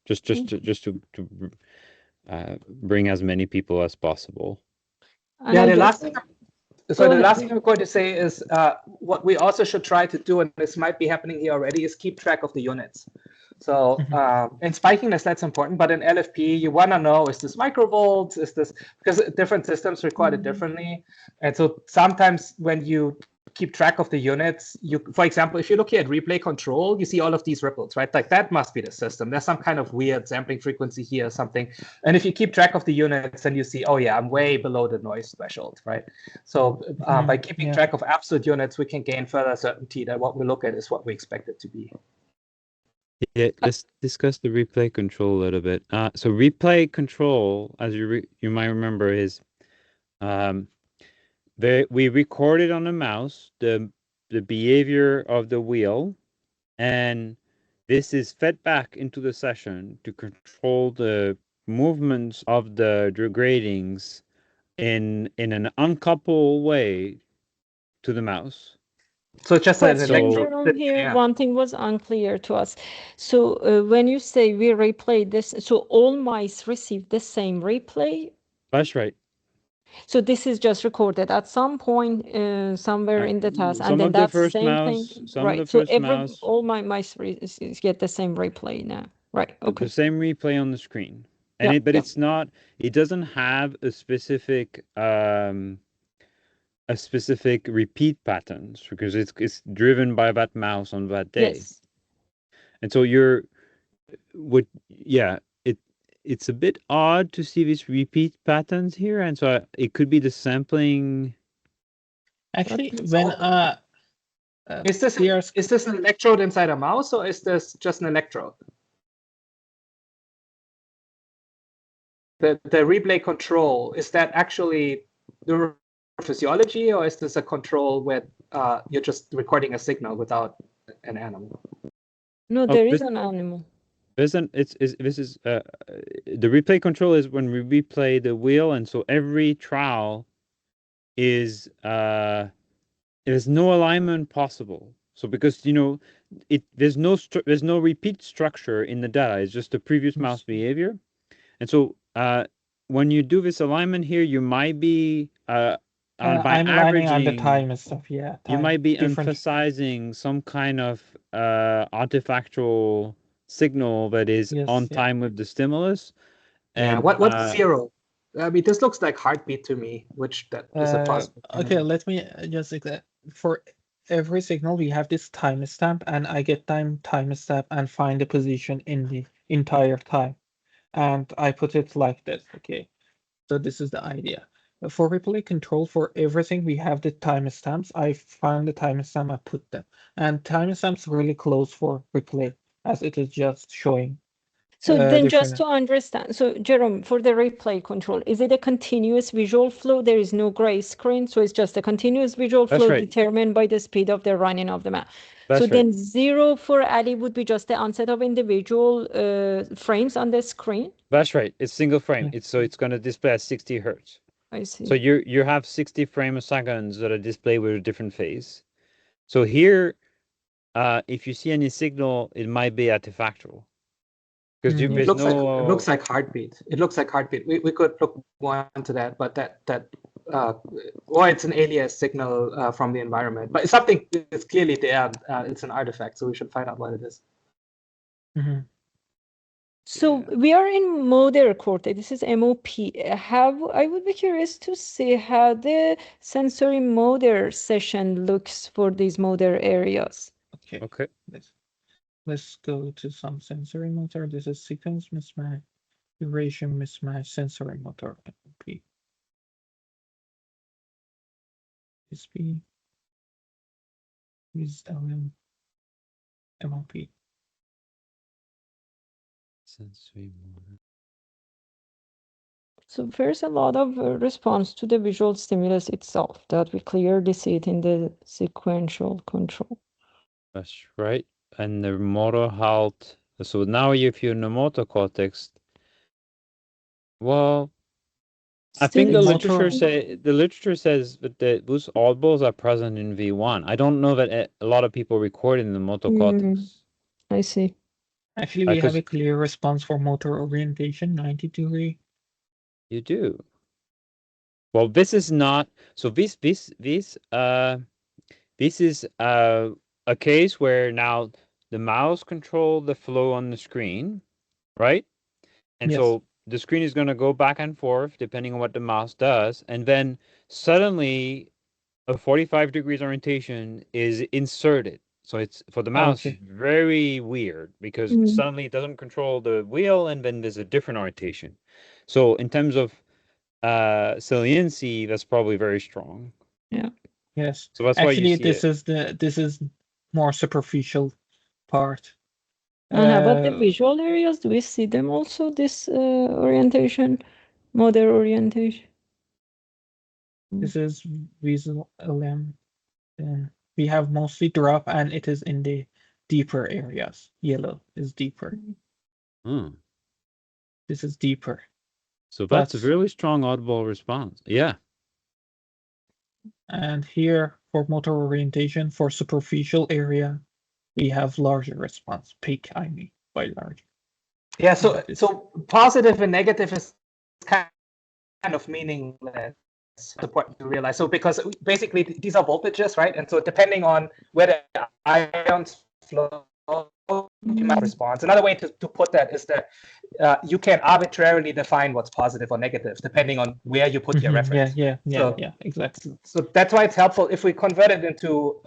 just to bring as many people as possible. And Yeah, I the guess- last thing. So Go the ahead, last please. thing I'm going to say is what we also should try to do, and this might be happening here already, is keep track of the units. So in spikiness, that's important. But in LFP, you want to know, is this microvolts? Is this, because different systems record it differently. And so sometimes when you keep track of the units, for example, if you look here at replay control, you see all of these ripples, right? Like that must be the system. There's some kind of weird sampling frequency here or something. And if you keep track of the units, then you see, oh yeah, I'm way below the noise threshold, right? So by keeping track of absolute units, we can gain further certainty that what we look at is what we expect it to be. Yeah, let's discuss the replay control a little bit. So replay control, as you might remember, is we recorded on the mouse the behavior of the wheel, and this is fed back into the session to control the movements of the degradings in an uncoupled way to the mouse. So it's just an electrode. Jerome, here, one thing was unclear to us. So when you say we replay this, so all mice receive the same replay? That's right. So this is just recorded at some point somewhere in the task, and then that's the same thing, right? So all my mice get the same replay now, right? Okay. The same replay on the screen, and it's not. It doesn't have a specific repeat patterns, because it's driven by that mouse on that day. Yes. And so it's a bit odd to see these repeat patterns here, and so it could be the sampling. Actually, when is this an electrode inside a mouse, or is this just an electrode? The replay control, is that actually the physiology, or is this a control where you're just recording a signal without an animal? No, there is an animal. This is the replay control is when we replay the wheel, and so every trial is there's no alignment possible. So because there's no repeat structure in the data. It's just the previous mouse behavior, and so when you do this alignment here, you might be by I'm aligning on the time and stuff. Yeah, you might be emphasizing some kind of artifactual signal that is on time with the stimulus. And what's zero? I mean, this looks like heartbeat to me, which that is a possible. Okay, let me just for every signal we have this timestamp, and I get timestamp and find the position in the entire time, and I put it like this. Okay, so this is the idea. For replay control, for everything we have the timestamps. I find the timestamp, I put them, and timestamps really close for replay, as it is just showing. So then just to understand, so Jerome, for the replay control, is it a continuous visual flow? There is no gray screen, so it's just a continuous visual flow determined by the speed of the running of the map. So then zero for Ali would be just the onset of individual frames on the screen? That's right. It's single frame. It's going to display at 60 hertz. I see. So you have 60 frames a second that are displayed with a different phase. So here, if you see any signal, it might be artifactual. Because it looks like heartbeat. It looks like heartbeat. We could look more into that, but or it's an alias signal from the environment. But it's something that's clearly there. It's an artifact, so we should find out what it is. So we are in motor cortex. This is MOP. I would be curious to see how the sensory motor session looks for these motor areas. Okay. Let's go to some sensory motor. This is sequence mismatch, duration mismatch, sensory motor, MOP. SP is MOP. Sensory motor. So there's a lot of response to the visual stimulus itself that we clearly see it in the sequential control. That's right. And the motor halt. So now if you're in the motor cortex, well, I think Still the it's literature says that those oddballs are present in V1. I don't know that a lot of people record in the motor cortex. I see. Actually, we have 'cause a clear response for motor orientation, 90-degree. you do. Well, this is not. So this is a case where now the mouse control the flow on the screen, right? And Yes. so the screen is going to go back and forth depending on what the mouse does, and then suddenly a 45 degrees orientation is inserted. So it's for the mouse Okay. very weird because suddenly it doesn't control the wheel, and then there's a different orientation. So in terms of saliency, that's probably very strong. Yeah. Yes. So that's why you Actually, see this is more superficial part. And how about the visual areas? Do we see them also, this orientation, motor orientation? This is visual LM. We have mostly drop, and it is in the deeper areas. Yellow is deeper. Hmm. This is deeper. So that's a really strong oddball response. Yeah. And here for motor orientation, for superficial area, we have larger response. Peak, I mean, by larger. Yeah, so positive and negative is kind of meaningless. It's important to realize. So because basically these are voltages, right? And so depending on where the ions flow, you might response. Another way to put that is that you can arbitrarily define what's positive or negative depending on where you put your reference. Yeah, exactly. So that's why it's helpful if we convert it into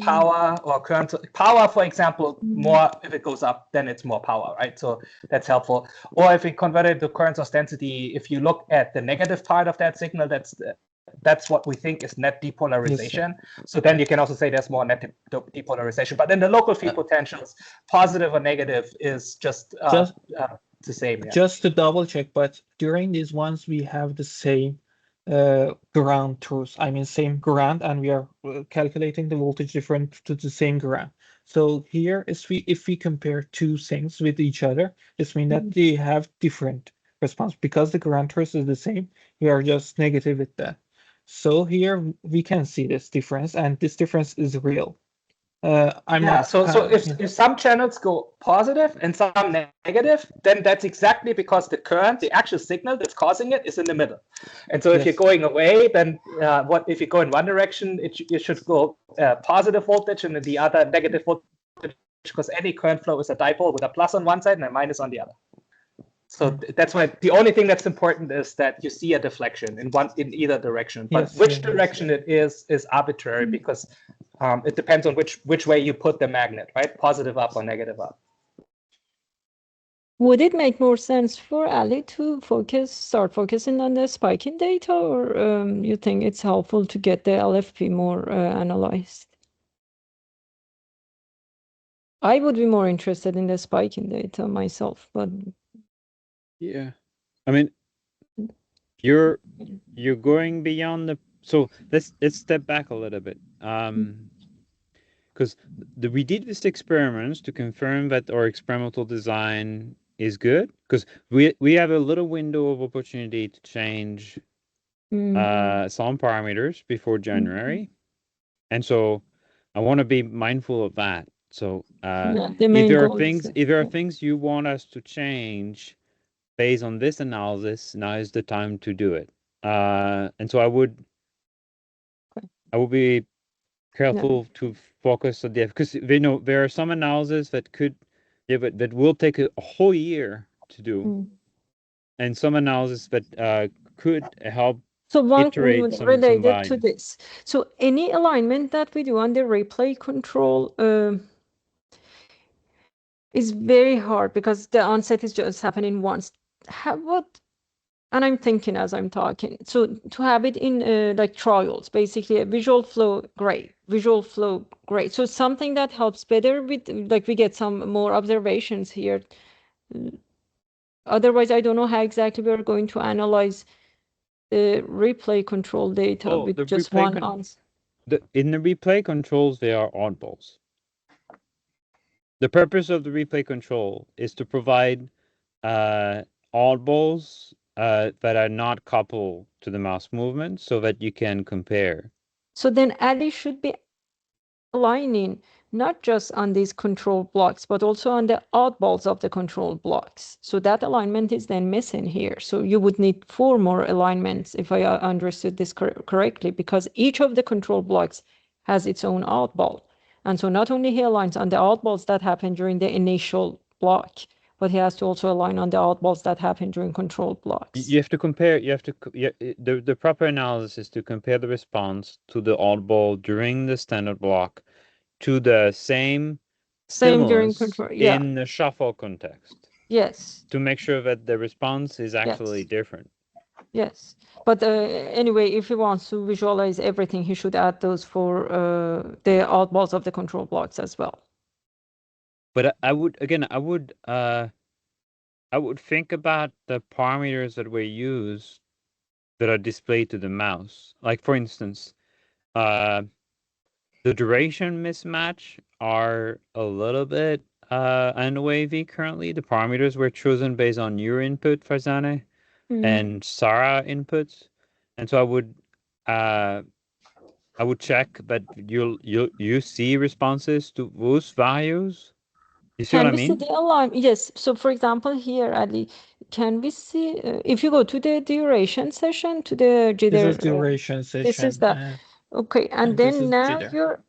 power or current. Power, for example, more if it goes up, then it's more power, right? So that's helpful. Or if we convert it to current source density, if you look at the negative part of that signal, that's what we think is net depolarization. Yes. So then you can also say there's more net depolarization. But in the local field potentials, positive or negative is just the same. Yeah. Just to double check, but during these ones we have the same ground truth. I mean, same ground, and we are calculating the voltage different to the same ground. So here, if we compare two things with each other, this means that they have different response because the ground truth is the same. We are just negative with that. So here we can see this difference, and this difference is real. So if some channels go positive and some negative, then that's exactly because the current, the actual signal that's causing it, is in the middle. And so if you're going away, then if you go in one direction, it should go positive voltage, and in the other negative voltage, because any current flow is a dipole with a plus on one side and a minus on the other. So that's why the only thing that's important is that you see a deflection in either direction. But which direction it is arbitrary because it depends on which way you put the magnet, right? Positive up or negative up. Would it make more sense for Ali to start focusing on the spiking data, or you think it's helpful to get the LFP more analyzed? I would be more interested in the spiking data myself, but yeah, I mean, you're going beyond the. So let's step back a little bit. Because we did this experiments to confirm that our experimental design is good, because we have a little window of opportunity to change some parameters before January, and so I want to be mindful of that. So if there are things you want us to change based on this analysis, now is the time to do it. And so I would be careful to focus on because there are some analyses that that will take a whole year to do, and some analysis that could help. So one related to this. So any alignment that we do on the replay control is very hard because the onset is just happening once. And I'm thinking as I'm talking. So to have it in like trials, basically a visual flow, great. Visual flow, great. So something that helps better with, like, we get some more observations here. Otherwise, I don't know how exactly we're going to analyze the replay control data with just one answer. In the replay controls, they are oddballs. The purpose of the replay control is to provide oddballs that are not coupled to the mouse movement so that you can compare. So then Ali should be aligning not just on these control blocks, but also on the oddballs of the control blocks. So that alignment is then missing here. So you would need 4 more alignments, if I understood this correctly, because each of the control blocks has its own oddball. And so not only he aligns on the oddballs that happen during the initial block, but he has to also align on the oddballs that happen during control blocks. You have to compare. The proper analysis is to compare the response to the oddball during the standard block to the same during stimulus control, yeah. in the shuffle context. Yes. To make sure that the response is actually Yes. different. Yes, but anyway, if he wants to visualize everything, he should add those for the oddballs of the control blocks as well. But I would think about the parameters that we use that are displayed to the mouse. Like for instance, the duration mismatch are a little bit unwavy currently. The parameters were chosen based on your input, Farzaneh, and Sarah inputs. And so I would check that you see responses to those values. You see what I Can we see mean? the align? Yes. So for example, here, Ali, can we see if you go to the duration session, to the jitter? This is duration session. This is that. Okay, and this then is now jitter. you're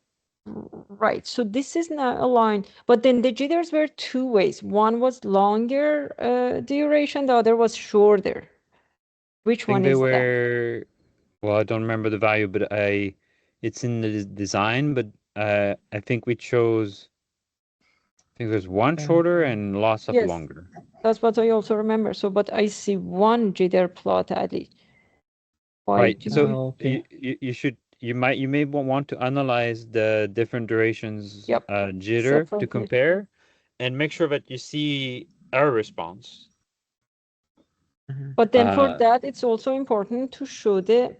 right. So this is now aligned, but then the jitters were 2 ways. One was longer duration, the other was shorter. Which one is that? Well, I don't remember the value, but it's in the design, but I think we chose, I think there's one shorter and lots of Yes. longer. That's what I also remember. So, but I see one jitter plot, Ali. Why Right. do So you- you may want to analyze the different durations Yep. jitter to Separately. compare and make sure that you see our response. But then for that, it's also important to show the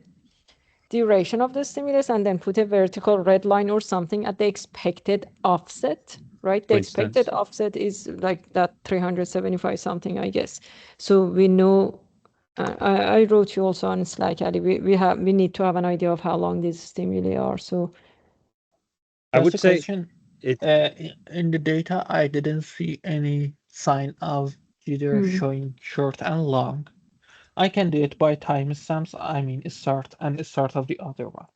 duration of the stimulus and then put a vertical red line or something at the expected offset, right? The For expected instance. offset is like that 375 something, I guess. So we know, I wrote you also on Slack, Ali, we need to have an idea of how long these stimuli are. So I would say question. In the data, I didn't see any sign of jitter showing short and long. I can do it by timestamps. I mean, start and start of the other one.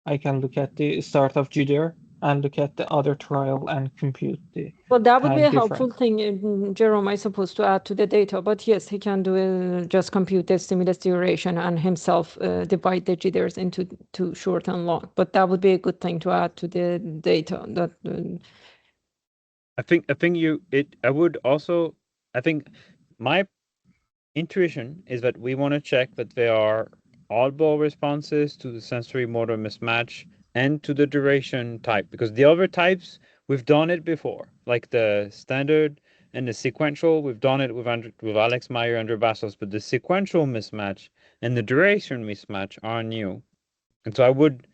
I can look at the start of jitter and look at the other trial and compute the. Well, that would be a time helpful thing, Jerome, I suppose, to add to the data. But yes, he can do just compute the stimulus duration and himself divide the jitters into short and long. But that would be a good thing to add to the data. That I think my intuition is that we want to check that there are oddball responses to the sensory motor mismatch and to the duration type, because the other types we've done it before, like the standard and the sequential. We've done it with Alex Meyer and Andrew Bastos, but the sequential mismatch and the duration mismatch are new. And so I would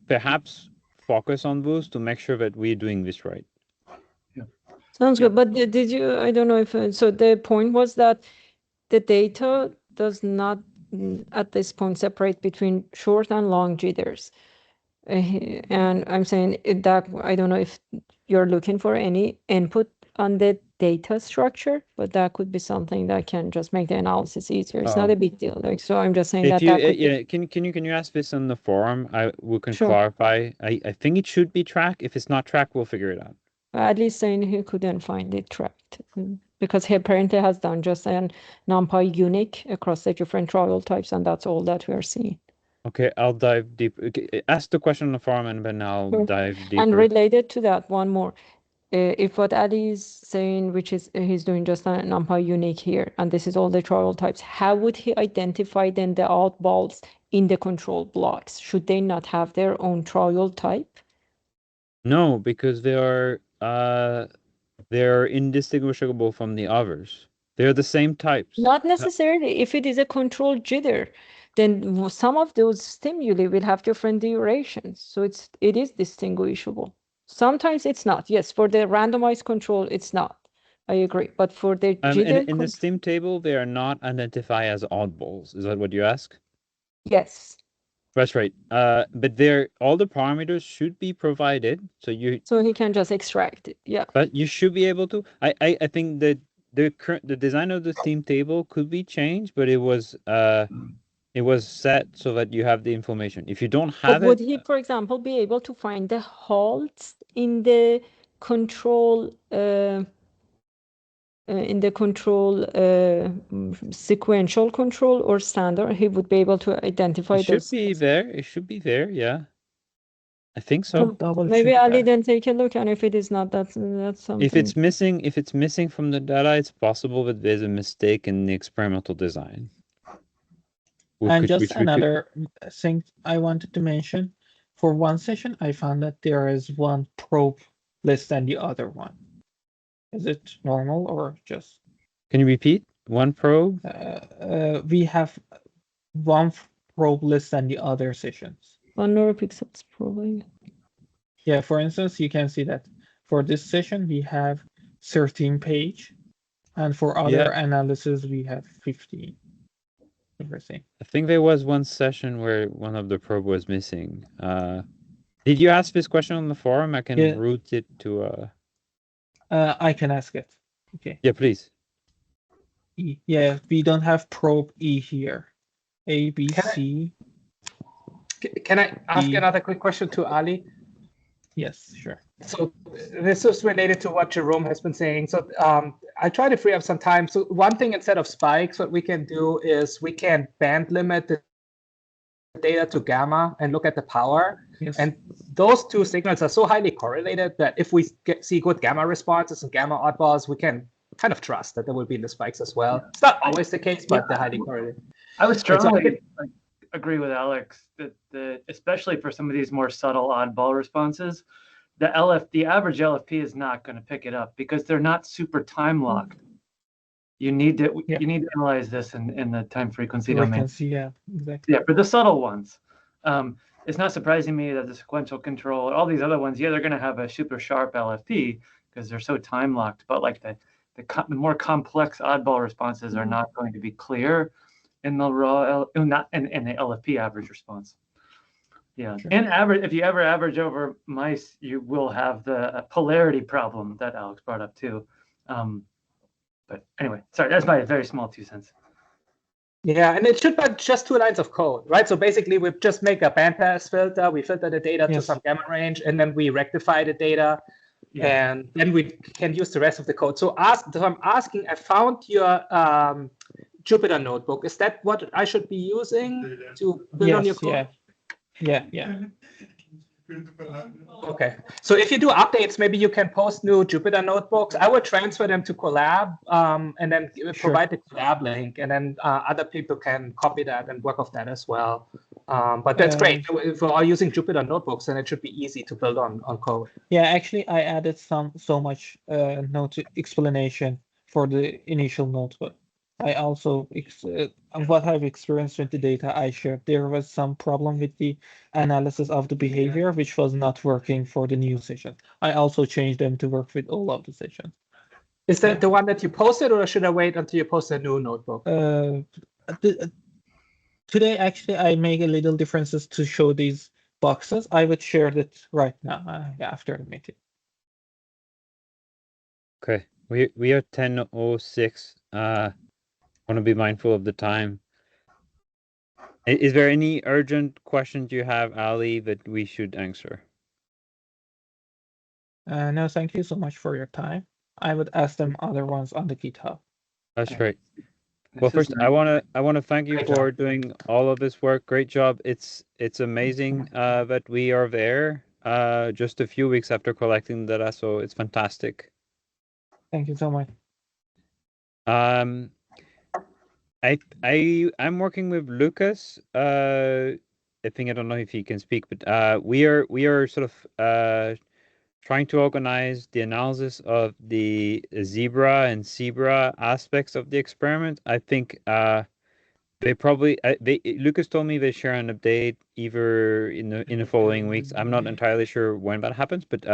perhaps focus on those to make sure that we're doing this right. sounds good. But did you? I don't know if so. The point was that the data does not at this point separate between short and long jitters. And I'm saying that I don't know if you're looking for any input on the data structure, but that could be something that can just make the analysis easier. It's not a big deal. Like, so I'm just saying If that you that could can you ask this on the forum? We can Sure. clarify. I think it should be tracked. If it's not tracked, we'll figure it out. at least saying he couldn't find it tracked because he apparently has done just an NumPy unique across the different trial types, and that's all that we are seeing. Okay, I'll dive deep. Okay, ask the question on the forum, and then I'll dive deeper. And related to that, one more. If what Ali is saying, which is he's doing just an NumPy unique here, and this is all the trial types, how would he identify then the oddballs in the control blocks? Should they not have their own trial type? No, because they're indistinguishable from the others. They're the same types. Not necessarily. If it is a controlled jitter, then some of those stimuli will have different durations. So it is distinguishable. Sometimes it's not. Yes, for the randomized control, it's not. I agree. But for the In jitter the STEAM table, they are not identified as oddballs. Is that what you ask? yes. That's right. But they're all the parameters should be provided, so he can just extract it. Yeah. but you should be able to. I think that the design of the STEAM table could be changed, but it was set so that you have the information. If you don't But have would it, he, for example, be able to find the halts in the control sequential control or standard? He would be able to identify it should those. be there. It should be there. Yeah, I think so. Double Maybe check Ali that. then take a look, and if it is not, that's something. If it's missing from the data, it's possible that there's a mistake in the experimental design. And just another thing I wanted to mention, for one session, I found that there is one probe less than the other one. Is it normal or just? Can you repeat? One probe? We have one probe less than the other sessions. 1 neuropixels probably. Yeah, for instance, you can see that for this session, we have 13 page, and for other analysis, we have 15. Everything. I think there was one session where one of the probe was missing. Did you ask this question on the forum? I can route it to I can ask it. Okay. Yeah, please. E. Yeah, we don't have probe E here. A, B, C. Can I ask another quick question to Ali? Yes, sure. So this is related to what Jerome has been saying. So I try to free up some time. So one thing, instead of spikes, what we can do is we can band limit the data to gamma and look at the power. Yes. And those two signals are so highly correlated that if we see good gamma responses and gamma oddballs, we can kind of trust that there will be the spikes as well. It's not always the case, but they're highly correlated. I would strongly agree with Alex that especially for some of these more subtle oddball responses, the average LFP is not going to pick it up because they're not super time locked. You need to analyze this in the time frequency domain. Yeah, exactly. Yeah, for the subtle ones, it's not surprising me that the sequential control, all these other ones, they're going to have a super sharp LFP because they're so time locked. But like the more complex oddball responses are not going to be clear in the raw, not in the LFP average response. Yeah, sure. And if you ever average over mice, you will have the polarity problem that Alex brought up too. But anyway, sorry, that's my very small 2 cents. Yeah, and it should be just 2 lines of code, right? So basically, we just make a bandpass filter. We filter the data to some gamma range, and then we rectify the data, and then we can use the rest of the code. So I'm asking, I found your Jupyter notebook. Is that what I should be using to build on your code? Yeah. Okay. So if you do updates, maybe you can post new Jupyter notebooks. I will transfer them to Collab and then provide the Collab link, and then other people can copy that and work off that as well. But that's great. If we're all using Jupyter notebooks, then it should be easy to build on code. Yeah, actually, I added so much note explanation for the initial notebook. I also, what I've experienced with the data I shared, there was some problem with the analysis of the behavior, which was not working for the new session. I also changed them to work with all of the sessions. Is that the one that you posted, or should I wait until you post a new notebook? Today, actually, I make a little differences to show these boxes. I would share it right now after the meeting. Okay, we are 10:06. Want to be mindful of the time. Is there any urgent questions you have, Ali, that we should answer? No, thank you so much for your time. I would ask them other ones on the GitHub. That's right. Well, first, I want to thank you for doing all of this work. Great job. It's amazing that we are there just a few weeks after collecting the data, so it's fantastic. Thank you so much. I'm working with Lucas. I don't know if he can speak, but we are sort of trying to organize the analysis of the zebra and zebra aspects of the experiment. I think they probably Lucas told me they share an update either in the following weeks. I'm not entirely sure when that happens, but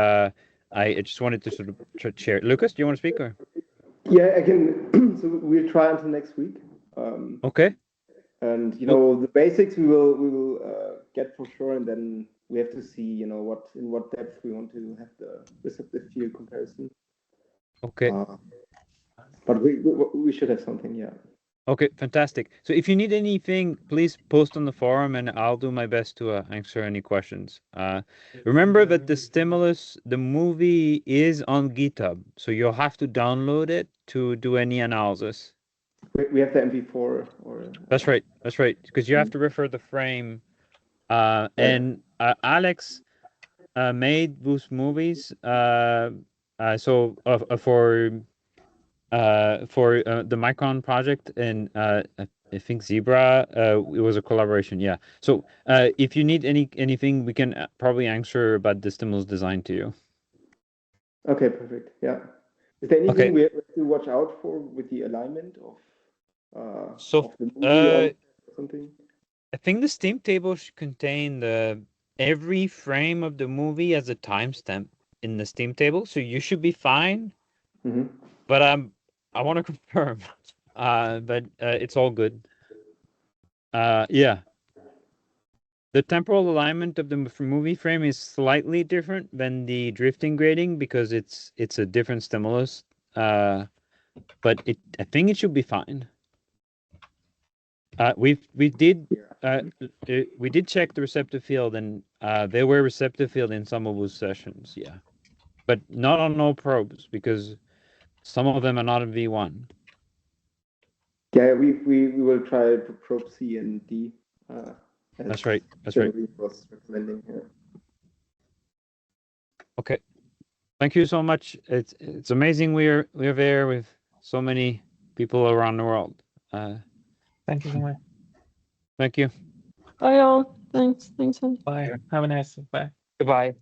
I just wanted to sort of share. Lucas, do you want to speak or? Yeah, I can. So we'll try until next week. Okay. And the basics we will get for sure, and then we have to see in what depth we want to have the receptive field comparison. Okay. But we should have something, yeah. Okay, fantastic. So if you need anything, please post on the forum and I'll do my best to answer any questions. Remember that the movie is on GitHub, so you'll have to download it to do any analysis. We have the MP4 or. That's right. That's right. Because you have to refer the frame. And Alex made those movies. So for the Micron project, and I think Zebra, it was a collaboration. Yeah. So if you need anything, we can probably answer about the stimulus design to you. Okay, perfect. Yeah. Is there anything we have to watch out for with the alignment of the movie or something? I think the Steam table should contain every frame of the movie as a timestamp in the Steam table, so you should be fine. Mm-hmm. But I want to confirm. But it's all good. Yeah. The temporal alignment of the movie frame is slightly different than the drifting grading because it's a different stimulus. But I think it should be fine. We did check the receptive field, and there were receptive field in some of those sessions, yeah, but not on all probes because some of them are not in V1. Yeah, we will try probe C and D. That's right. That's right. Was recommending here. Okay. Thank you so much. It's amazing we're there with so many people around the world. Thank you so much. Thank you. Bye all. Thanks. Bye. Have a nice day. Bye. Goodbye.